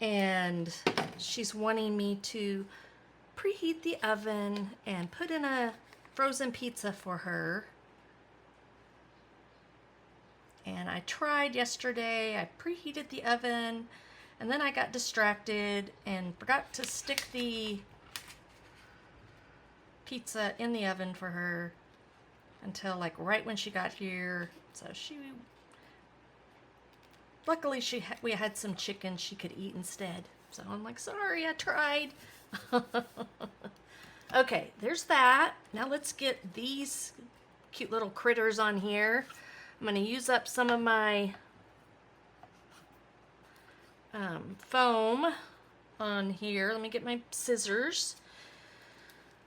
and she's wanting me to preheat the oven and put in a frozen pizza for her. And I tried yesterday. I preheated the oven, and then I got distracted and forgot to stick the pizza in the oven for her until like right when she got here. So luckily we had some chicken she could eat instead. So I'm like, sorry, I tried. Okay, there's that. Now let's get these cute little critters on here. I'm going to use up some of my foam on here. Let me get my scissors.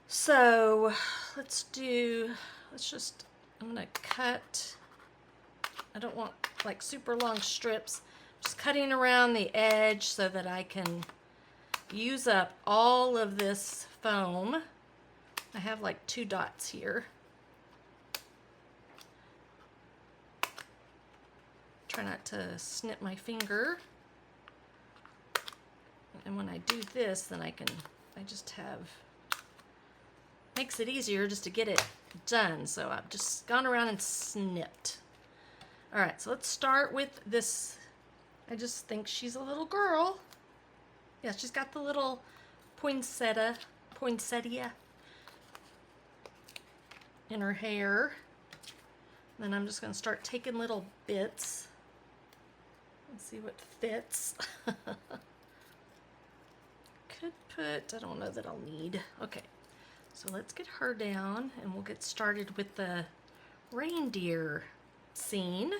So I'm going to cut. I don't want like super long strips. Just cutting around the edge so that I can use up all of this foam. I have like 2 dots here. Try not to snip my finger. And when I do this, then I just have, makes it easier just to get it done. So I've just gone around and snipped. All right, so let's start with this. I just think she's a little girl. Yeah, she's got the little poinsettia in her hair. And then I'm just going to start taking little bits. Let's see what fits. Could put, I don't know that I'll need. Okay, so let's get her down and we'll get started with the reindeer scene.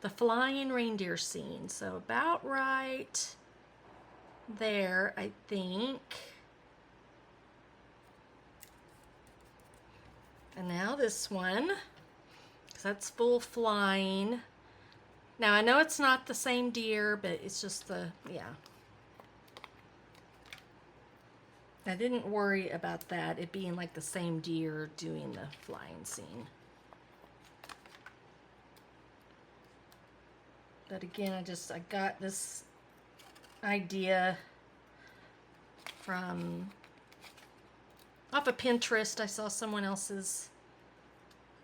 The flying reindeer scene. So about right there, I think. And now this one, because that's full flying. Now I know it's not the same deer, but it's just yeah. I didn't worry about that, it being like the same deer doing the flying scene. But again, I got this idea from off of Pinterest. I saw someone else's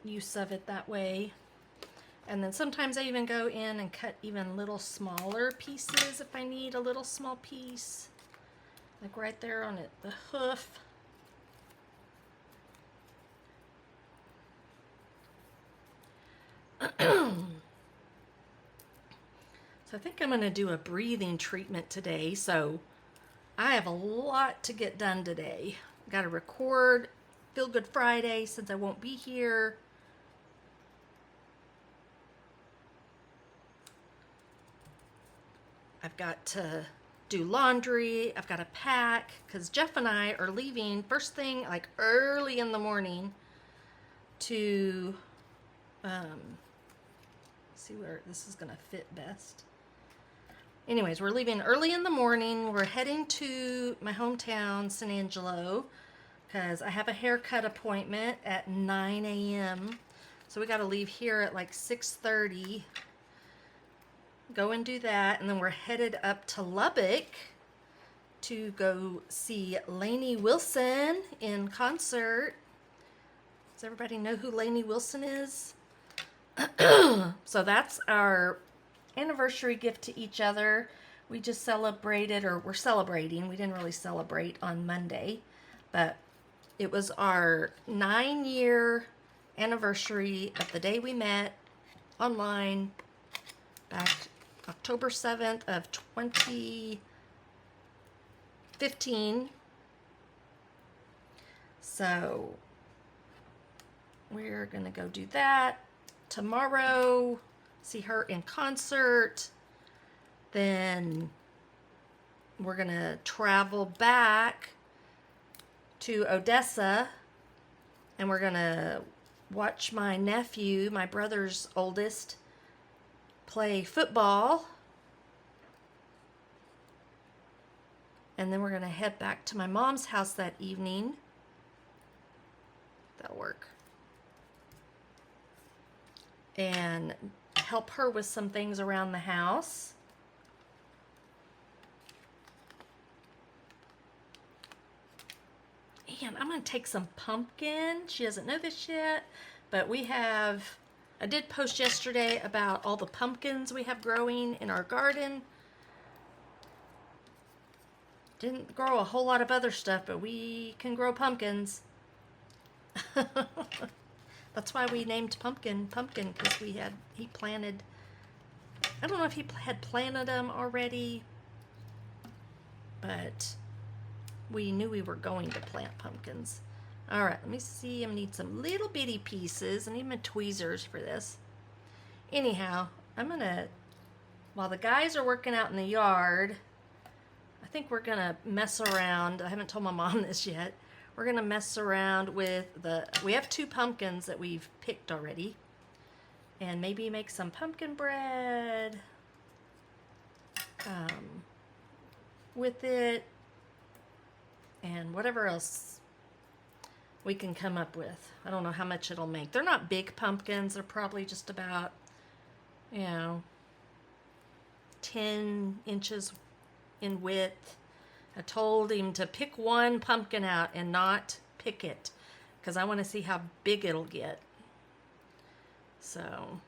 use of it that way. And then sometimes I even go in and cut even little smaller pieces if I need a little small piece. Like right there on it, the hoof. So I think I'm going to do a breathing treatment today. So I have a lot to get done today. Got to record Feel Good Friday since I won't be here. I've got to do laundry. I've got to pack because Jeff and I are leaving first thing, like early in the morning, to see where this is going to fit best. Anyways, we're leaving early in the morning. We're heading to my hometown, San Angelo, because I have a haircut appointment at 9 a.m. So we got to leave here at like 6:30. Go and do that, and then we're headed up to Lubbock to go see Lainey Wilson in concert. Does everybody know who Lainey Wilson is? So that's our anniversary gift to each other. We just celebrated, or we're celebrating. We didn't really celebrate on Monday, but it was our 9-year anniversary of the day we met online back October 7th of 2015. So we're gonna go do that tomorrow, see her in concert. Then we're gonna travel back to Odessa, and we're gonna watch my nephew, my brother's oldest, play football. And then we're gonna head back to my mom's house that evening. That'll work. And help her with some things around the house. And I'm going to take some pumpkin. She doesn't know this yet, but I did post yesterday about all the pumpkins we have growing in our garden. Didn't grow a whole lot of other stuff, but we can grow pumpkins. That's why we named Pumpkin, because he planted, I don't know if he had planted them already, but we knew we were going to plant pumpkins. All right, let me see. I need some little bitty pieces. I need my tweezers for this. Anyhow, while the guys are working out in the yard, I think we're gonna mess around. I haven't told my mom this yet. We're gonna mess around with we have 2 pumpkins that we've picked already, and maybe make some pumpkin bread with it, and whatever else we can come up with. I don't know how much it'll make. They're not big pumpkins. They're probably just about, 10 inches in width. I told him to pick one pumpkin out and not pick it, because I want to see how big it'll get. So,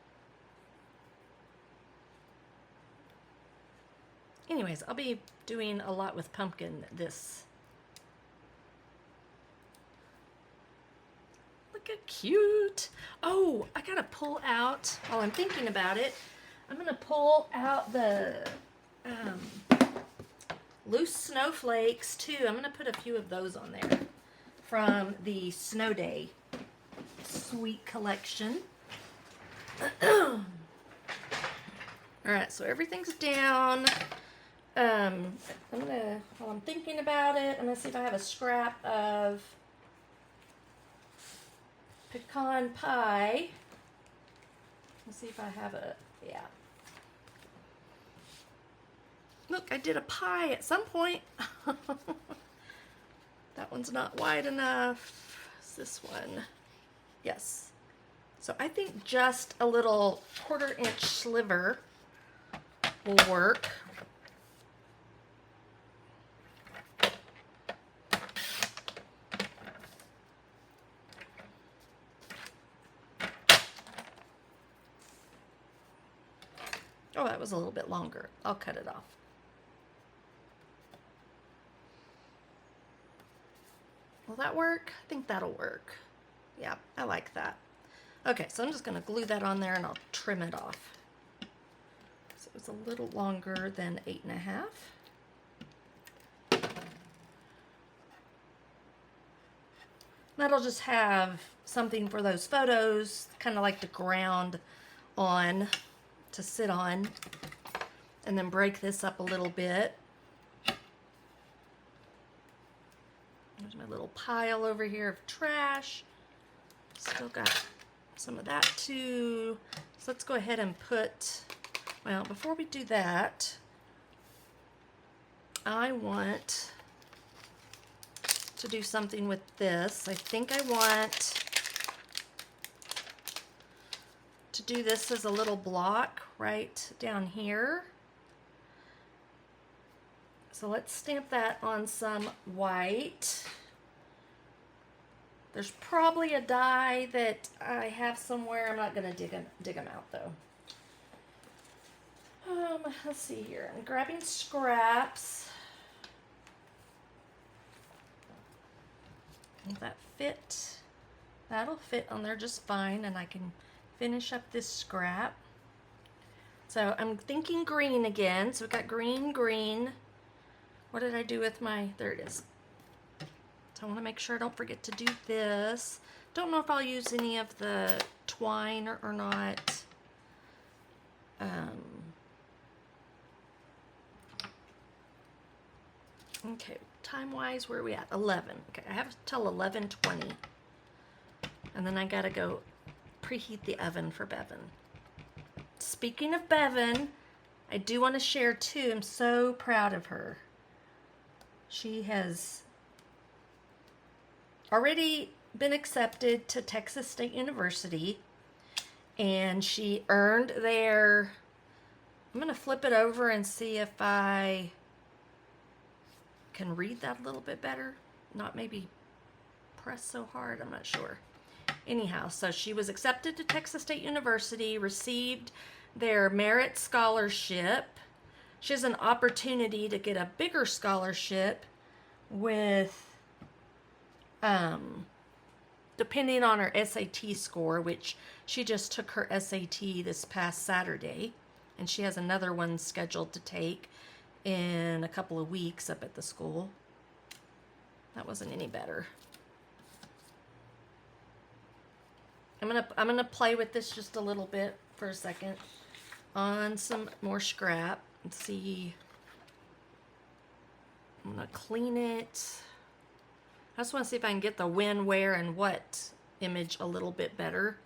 anyways, I'll be doing a lot with pumpkin this. Look how cute. Oh, I gotta pull out, while I'm thinking about it, I'm gonna pull out the loose snowflakes too. I'm gonna put a few of those on there from the Snow Day Suite Collection. All right, so everything's down. While I'm thinking about it, I'm gonna see if I have a scrap of pecan pie. Let's see if I have yeah. Look, I did a pie at some point. That one's not wide enough. Is this one? Yes. So I think just a little 1/4-inch sliver will work. Oh, that was a little bit longer. I'll cut it off. Will that work? I think that'll work. Yeah, I like that. Okay, so I'm just going to glue that on there and I'll trim it off. So it's a little longer than 8.5. That'll just have something for those photos, kind of like the ground on to sit on. And then break this up a little bit. There's my little pile over here of trash. Still got some of that too. So let's go ahead and put, well, before we do that, I want to do something with this. I think I want to do this as a little block right down here. So let's stamp that on some white. There's probably a die that I have somewhere. I'm not going to dig them out though. Let's see here. I'm grabbing scraps. Will that fit? That'll fit on there just fine, and I can finish up this scrap. So I'm thinking green again. So we've got green, green. What did I do with my, there it is. So I want to make sure I don't forget to do this. Don't know if I'll use any of the twine or not. Okay, time-wise, where are we at? 11. Okay, I have till 11:20. And then I gotta go preheat the oven for Bevan. Speaking of Bevan, I do want to share too, I'm so proud of her. She has already been accepted to Texas State University, and she earned their, I'm going to flip it over and see if I can read that a little bit better. Not maybe press so hard, I'm not sure. Anyhow, so she was accepted to Texas State University, received their merit scholarship. She has an opportunity to get a bigger scholarship with, depending on her SAT score, which she just took her SAT this past Saturday, and she has another one scheduled to take in a couple of weeks up at the school. That wasn't any better. I'm gonna play with this just a little bit for a second on some more scrap and see. I'm gonna clean it. I just want to see if I can get the when, where, and what image a little bit better.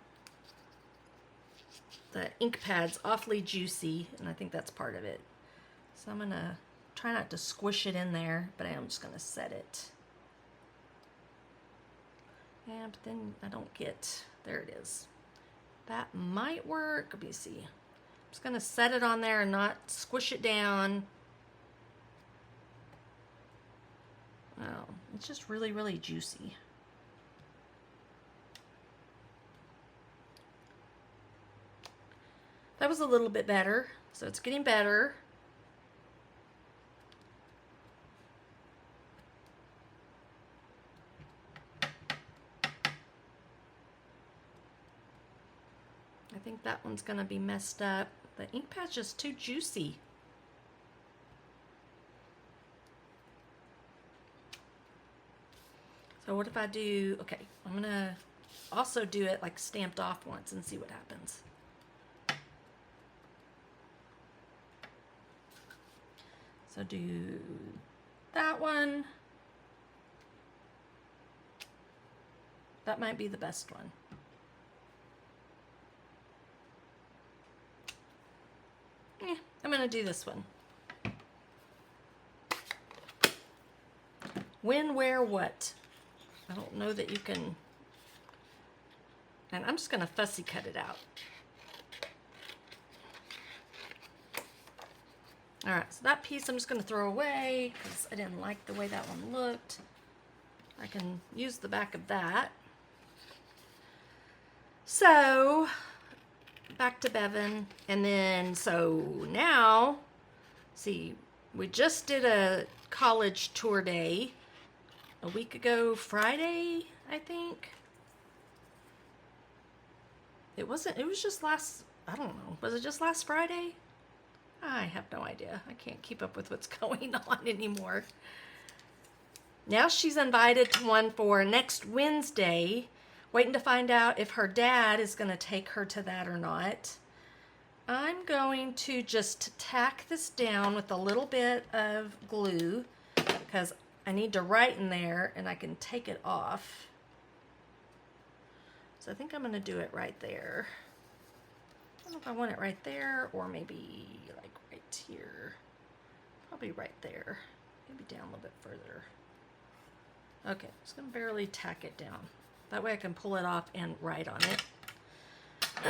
The ink pad's awfully juicy, and I think that's part of it. So I'm gonna try not to squish it in there, but I am just gonna set it. Yeah, but then I don't get, there it is. That might work. Let me see. I'm just gonna set it on there and not squish it down. Oh, it's just really, really juicy. That was a little bit better, so it's getting better. I think that one's gonna be messed up. The ink pad's just too juicy. So what if I do, okay, I'm gonna also do it like stamped off once and see what happens. So do that one. That might be the best one. Yeah, I'm gonna do this one. When, where, what? I don't know that you can, and I'm just gonna fussy cut it out. All right, so that piece I'm just gonna throw away because I didn't like the way that one looked. I can use the back of that. So, back to Bevan, and then, so now, see, we just did a college tour day a week ago Friday, I think. It wasn't, it was just last, I don't know, was it just last Friday? I have no idea. I can't keep up with what's going on anymore. Now she's invited to one for next Wednesday, waiting to find out if her dad is going to take her to that or not. I'm going to just tack this down with a little bit of glue because I need to write in there and I can take it off. So I think I'm going to do it right there. I don't know if I want it right there or maybe like right here. Probably right there. Maybe down a little bit further. Okay, just going to barely tack it down. That way I can pull it off and write on it.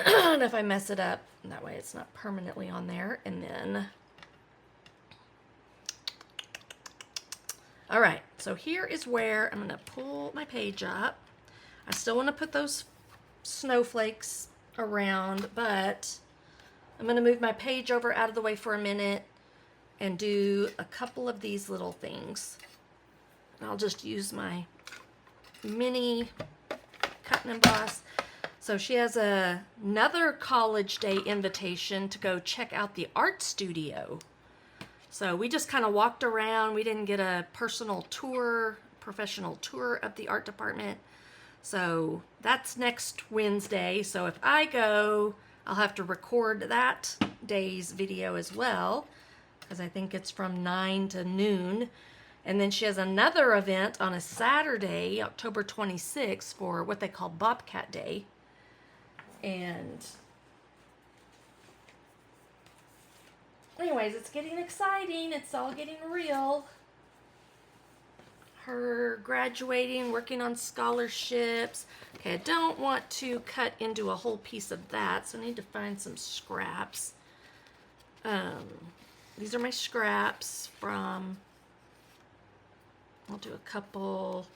And if I mess it up, that way it's not permanently on there. And then, all right, so here is where I'm going to pull my page up. I still want to put those snowflakes around, but I'm going to move my page over out of the way for a minute and do a couple of these little things. And I'll just use my mini cut and emboss. So she has another college day invitation to go check out the art studio. So we just kind of walked around. We didn't get a personal tour, professional tour of the art department. So that's next Wednesday. So if I go, I'll have to record that day's video as well, because I think it's from 9 to noon. And then she has another event on a Saturday, October 26th, for what they call Bobcat Day. And anyways, it's getting exciting. It's all getting real. Her graduating, working on scholarships. Okay, I don't want to cut into a whole piece of that, so I need to find some scraps. These are my scraps from, I'll do a couple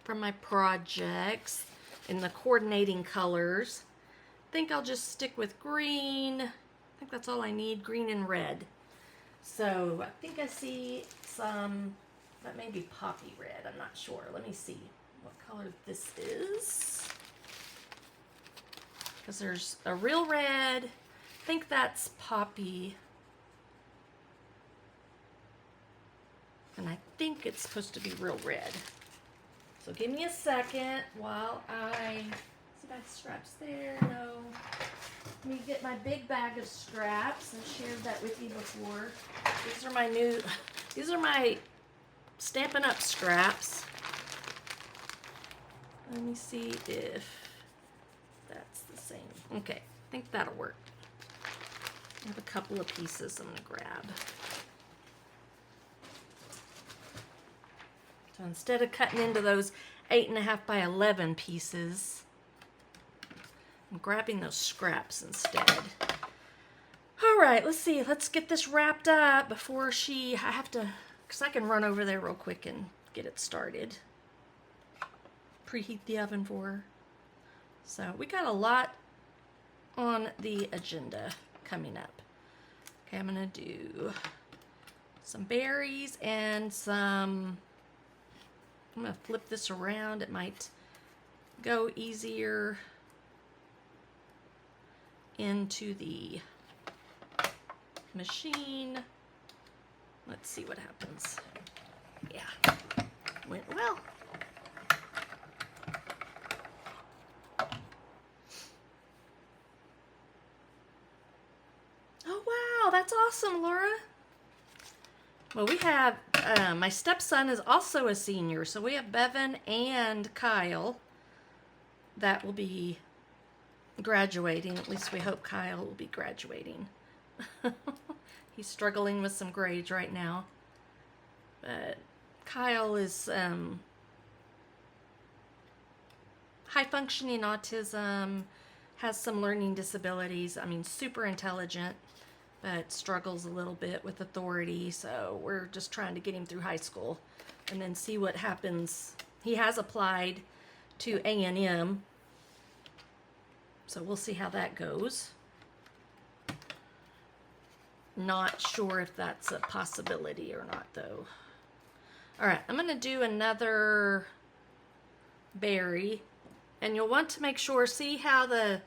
from my projects in the coordinating colors. I think I'll just stick with green. I think that's all I need, green and red. So I think I see some, that may be poppy red, I'm not sure. Let me see what color this is. Because there's a real red, I think that's poppy. And I think it's supposed to be real red. So give me a second while I see if I have scraps there. No. Let me get my big bag of scraps. I shared that with you before. These are my Stampin' Up scraps. Let me see if that's the same. Okay, I think that'll work. I have a couple of pieces I'm going to grab. So instead of cutting into those 8.5 by 11 pieces, I'm grabbing those scraps instead. All right, let's see. Let's get this wrapped up before I have to, because I can run over there real quick and get it started. Preheat the oven for her. So we got a lot on the agenda coming up. Okay, I'm going to do some berries and some, I'm going to flip this around. It might go easier into the machine. Let's see what happens. Yeah, went well. Oh wow, that's awesome, Laura. Well, we have, my stepson is also a senior, so we have Bevan and Kyle that will be graduating. At least we hope Kyle will be graduating. He's struggling with some grades right now. But Kyle is high-functioning autism, has some learning disabilities. I mean, super intelligent, but struggles a little bit with authority. So we're just trying to get him through high school and then see what happens. He has applied to A&M, so we'll see how that goes. Not sure if that's a possibility or not, though. All right, I'm going to do another berry. And you'll want to make sure, see how the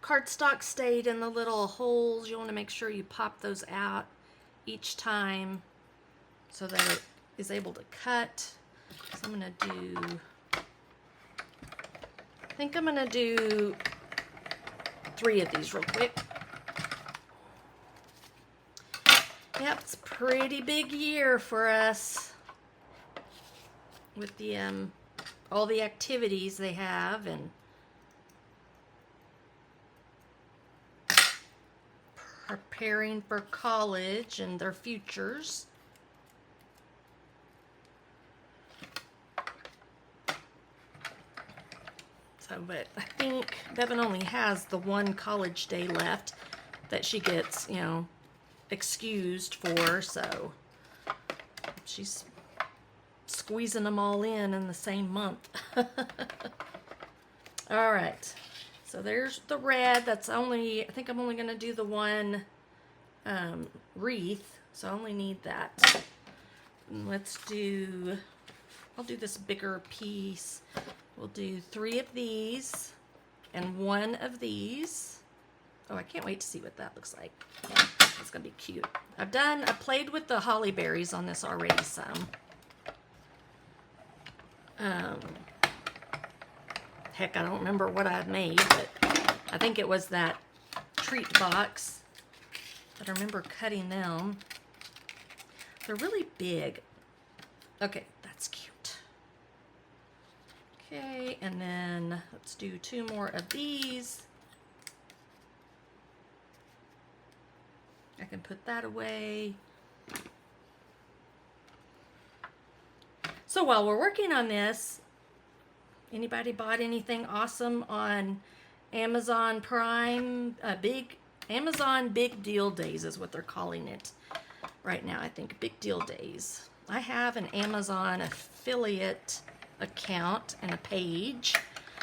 cardstock stayed in the little holes? You want to make sure you pop those out each time so that it is able to cut. So I'm going to do, I think I'm going to do 3 of these real quick. Yep, it's a pretty big year for us with the all the activities they have and preparing for college and their futures. So, but I think Bevan only has the one college day left that she gets, you know, excused for, so she's squeezing them all in the same month. All right, so there's the red. That's only, I think I'm only going to do the one wreath, so I only need that. And let's do, I'll do this bigger piece. We'll do 3 of these and 1 of these. Oh, I can't wait to see what that looks like. It's gonna be cute. I played with the holly berries on this already some. Heck, I don't remember what I made, but I think it was that treat box. But I remember cutting them. They're really big. Okay, that's cute. Okay, and then let's do 2 more of these. I can put that away. So while we're working on this, anybody bought anything awesome on Amazon Prime? Amazon Big Deal Days is what they're calling it right now. I think Big Deal Days. I have an Amazon affiliate account and a page.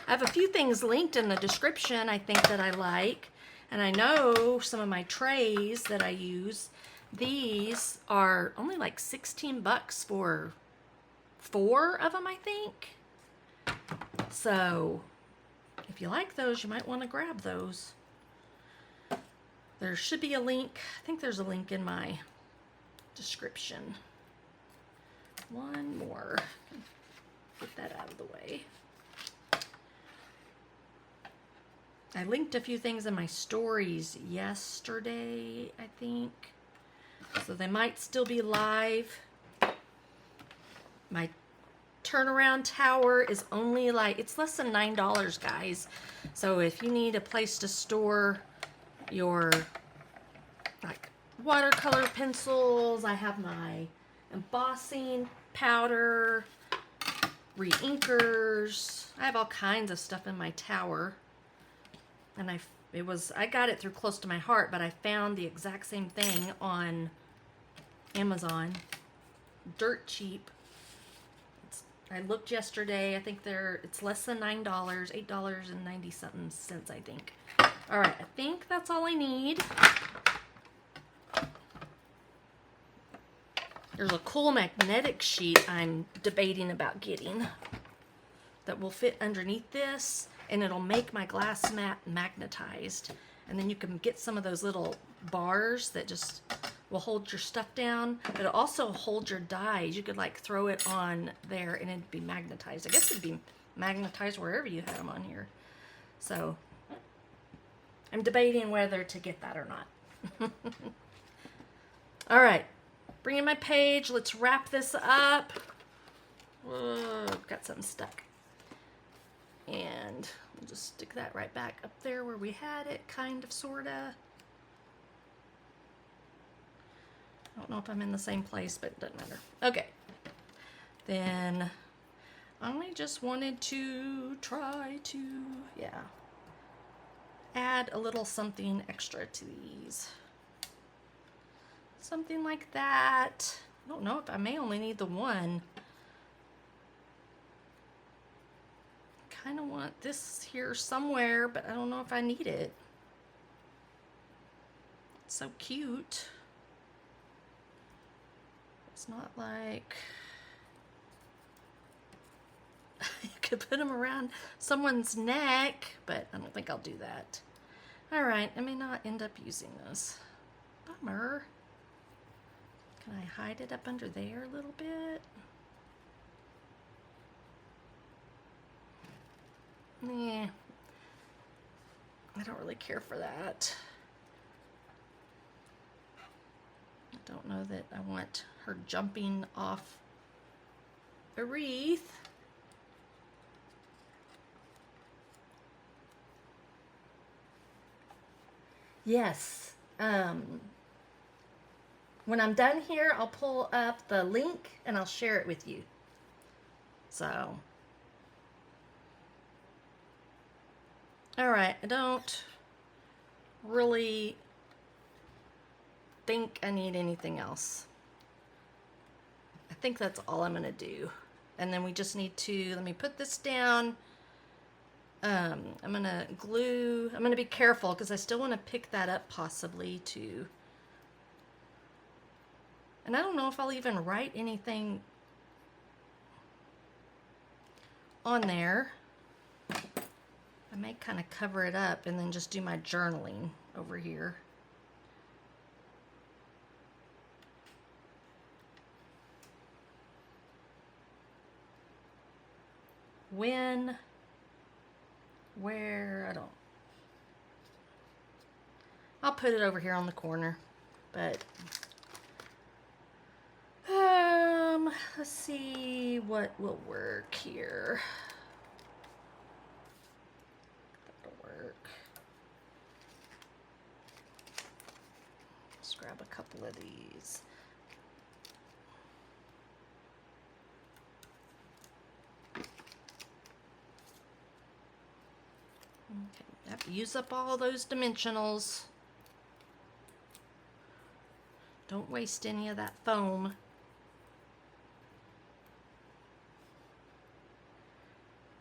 I have a few things linked in the description I think that I like. And I know some of my trays that I use, these are only like 16 bucks for 4 of them, I think. So if you like those, you might want to grab those. There should be a link. I think there's a link in my description. One more. Get that out of the way. I linked a few things in my stories yesterday, I think. So they might still be live. My turnaround tower is only like, it's less than $9, guys. So if you need a place to store your like watercolor pencils, I have my embossing powder, re-inkers. I have all kinds of stuff in my tower. And I got it through Close to My Heart, but I found the exact same thing on Amazon. Dirt cheap. I looked yesterday. I think it's less than $9, $8.90 something cents, I think. All right, I think that's all I need. There's a cool magnetic sheet I'm debating about getting that will fit underneath this. And it'll make my glass mat magnetized. And then you can get some of those little bars that just will hold your stuff down. But it'll also hold your dies. You could like throw it on there and it'd be magnetized. I guess it'd be magnetized wherever you had them on here. So I'm debating whether to get that or not. All right, bring in my page. Let's wrap this up. Whoa, got something stuck. And we'll just stick that right back up there where we had it, kind of, sorta. I don't know if I'm in the same place, but it doesn't matter. Okay. Then I just wanted to try to, add a little something extra to these. Something like that. I don't know if I may only need the one. Kind of want this here somewhere, but I don't know if I need it. It's so cute. It's not like you could put them around someone's neck, but I don't think I'll do that. All right, I may not end up using this. Bummer. Can I hide it up under there a little bit? Nah, I don't really care for that. I don't know that I want her jumping off a wreath. Yes. When I'm done here, I'll pull up the link and I'll share it with you. So, all right, I don't really think I need anything else. I think that's all I'm gonna do. And then we just need to, let me put this down. I'm gonna glue, I'm gonna be careful because I still want to pick that up possibly too. And I don't know if I'll even write anything on there. I may kind of cover it up and then just do my journaling over here. When, where, I don't. I'll put it over here on the corner, but let's see what will work here. That'll work. Let's grab a couple of these. Okay, have to use up all those dimensionals. Don't waste any of that foam.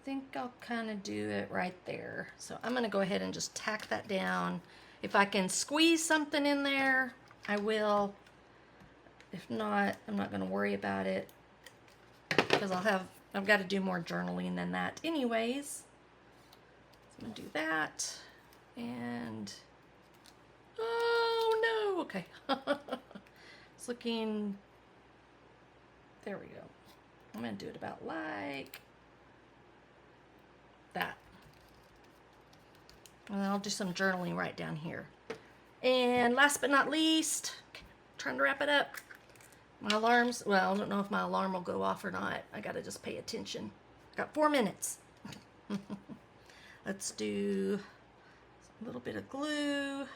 I think I'll kind of do it right there. So I'm going to go ahead and just tack that down. If I can squeeze something in there, I will. If not, I'm not going to worry about it because I've got to do more journaling than that anyways. I'm going to do that. And oh no, okay. It's looking, there we go. I'm going to do it about like that. And then I'll do some journaling right down here. And last but not least, trying to wrap it up. My alarms, well, I don't know if my alarm will go off or not. I got to just pay attention. Got 4 minutes. Let's do a little bit of glue. I'm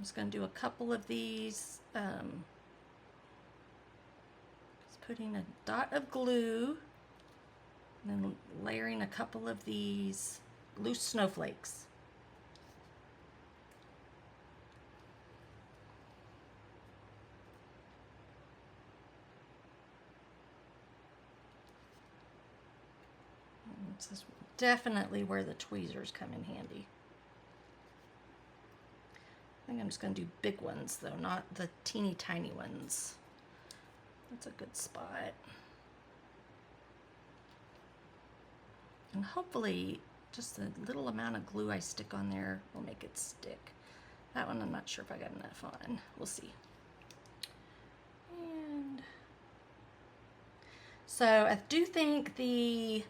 just going to do a couple of these. Just putting a dot of glue and then layering a couple of these loose snowflakes. This is definitely where the tweezers come in handy. I think I'm just going to do big ones though, not the teeny tiny ones. That's a good spot. And hopefully just the little amount of glue I stick on there will make it stick. That one I'm not sure if I got enough on. We'll see. And so I do think the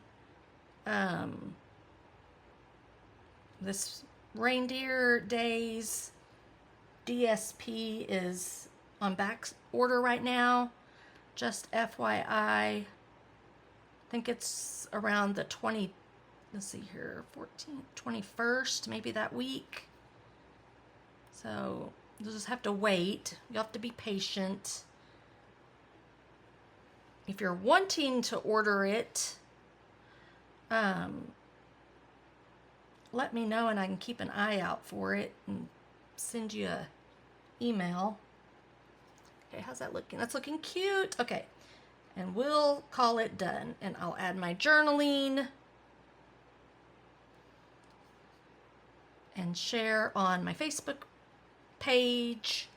this Reindeer Days DSP is on back order right now. Just FYI. I think it's around the 20, let's see here, 14th, 21st, maybe that week. So you'll just have to wait. You'll have to be patient. If you're wanting to order it, let me know and I can keep an eye out for it and send you a email. Okay, how's that looking? That's looking cute. Okay, and we'll call it done. And I'll add my journaling and share on my Facebook page.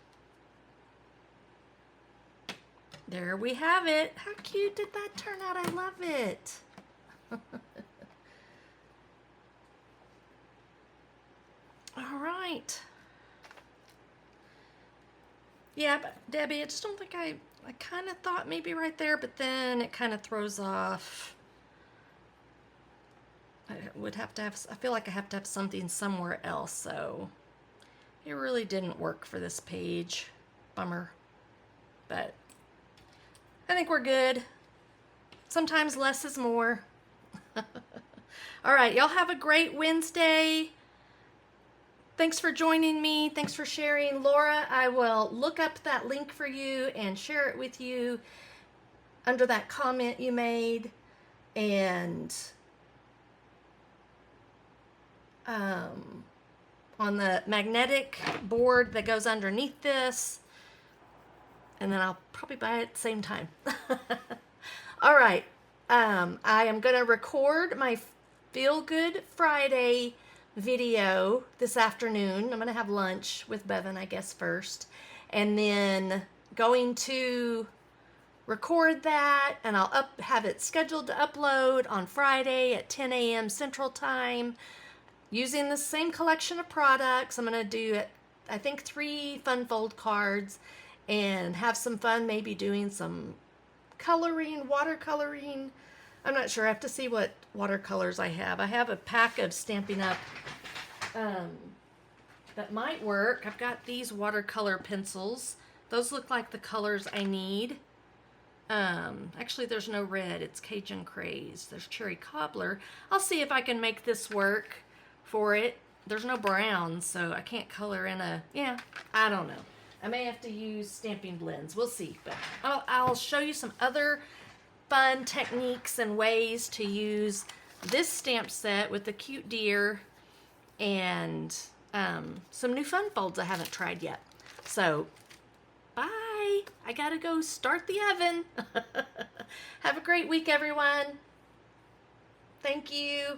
there we have it. How cute did that turn out? I love it. All right. Yeah, but Debbie, I just don't think I kind of thought maybe right there, but then it kind of throws off. I would have to have, I feel like I have to have something somewhere else, so it really didn't work for this page. Bummer. But I think we're good. Sometimes less is more. All right, y'all have a great Wednesday. Thanks for joining me. Thanks for sharing. Laura, I will look up that link for you and share it with you under that comment you made. And on the magnetic board that goes underneath this. And then I'll probably buy it at the same time. All right. I am going to record my Feel Good Friday video this afternoon. I'm going to have lunch with Bevan, I guess, first. And then going to record that, and I'll have it scheduled to upload on Friday at 10 a.m. Central Time using the same collection of products. I'm going to do, I think, 3 fun fold cards and have some fun maybe doing some coloring, watercoloring. I'm not sure. I have to see what watercolors I have. I have a pack of Stampin' Up that might work. I've got these watercolor pencils. Those look like the colors I need. Actually, there's no red. It's Cajun Craze. There's Cherry Cobbler. I'll see if I can make this work for it. There's no brown, so I can't color in a, yeah, I don't know. I may have to use stamping blends. We'll see. But I'll show you some other fun techniques and ways to use this stamp set with the cute deer and some new fun folds I haven't tried yet. So, bye. I gotta go start the oven. Have a great week, everyone. Thank you.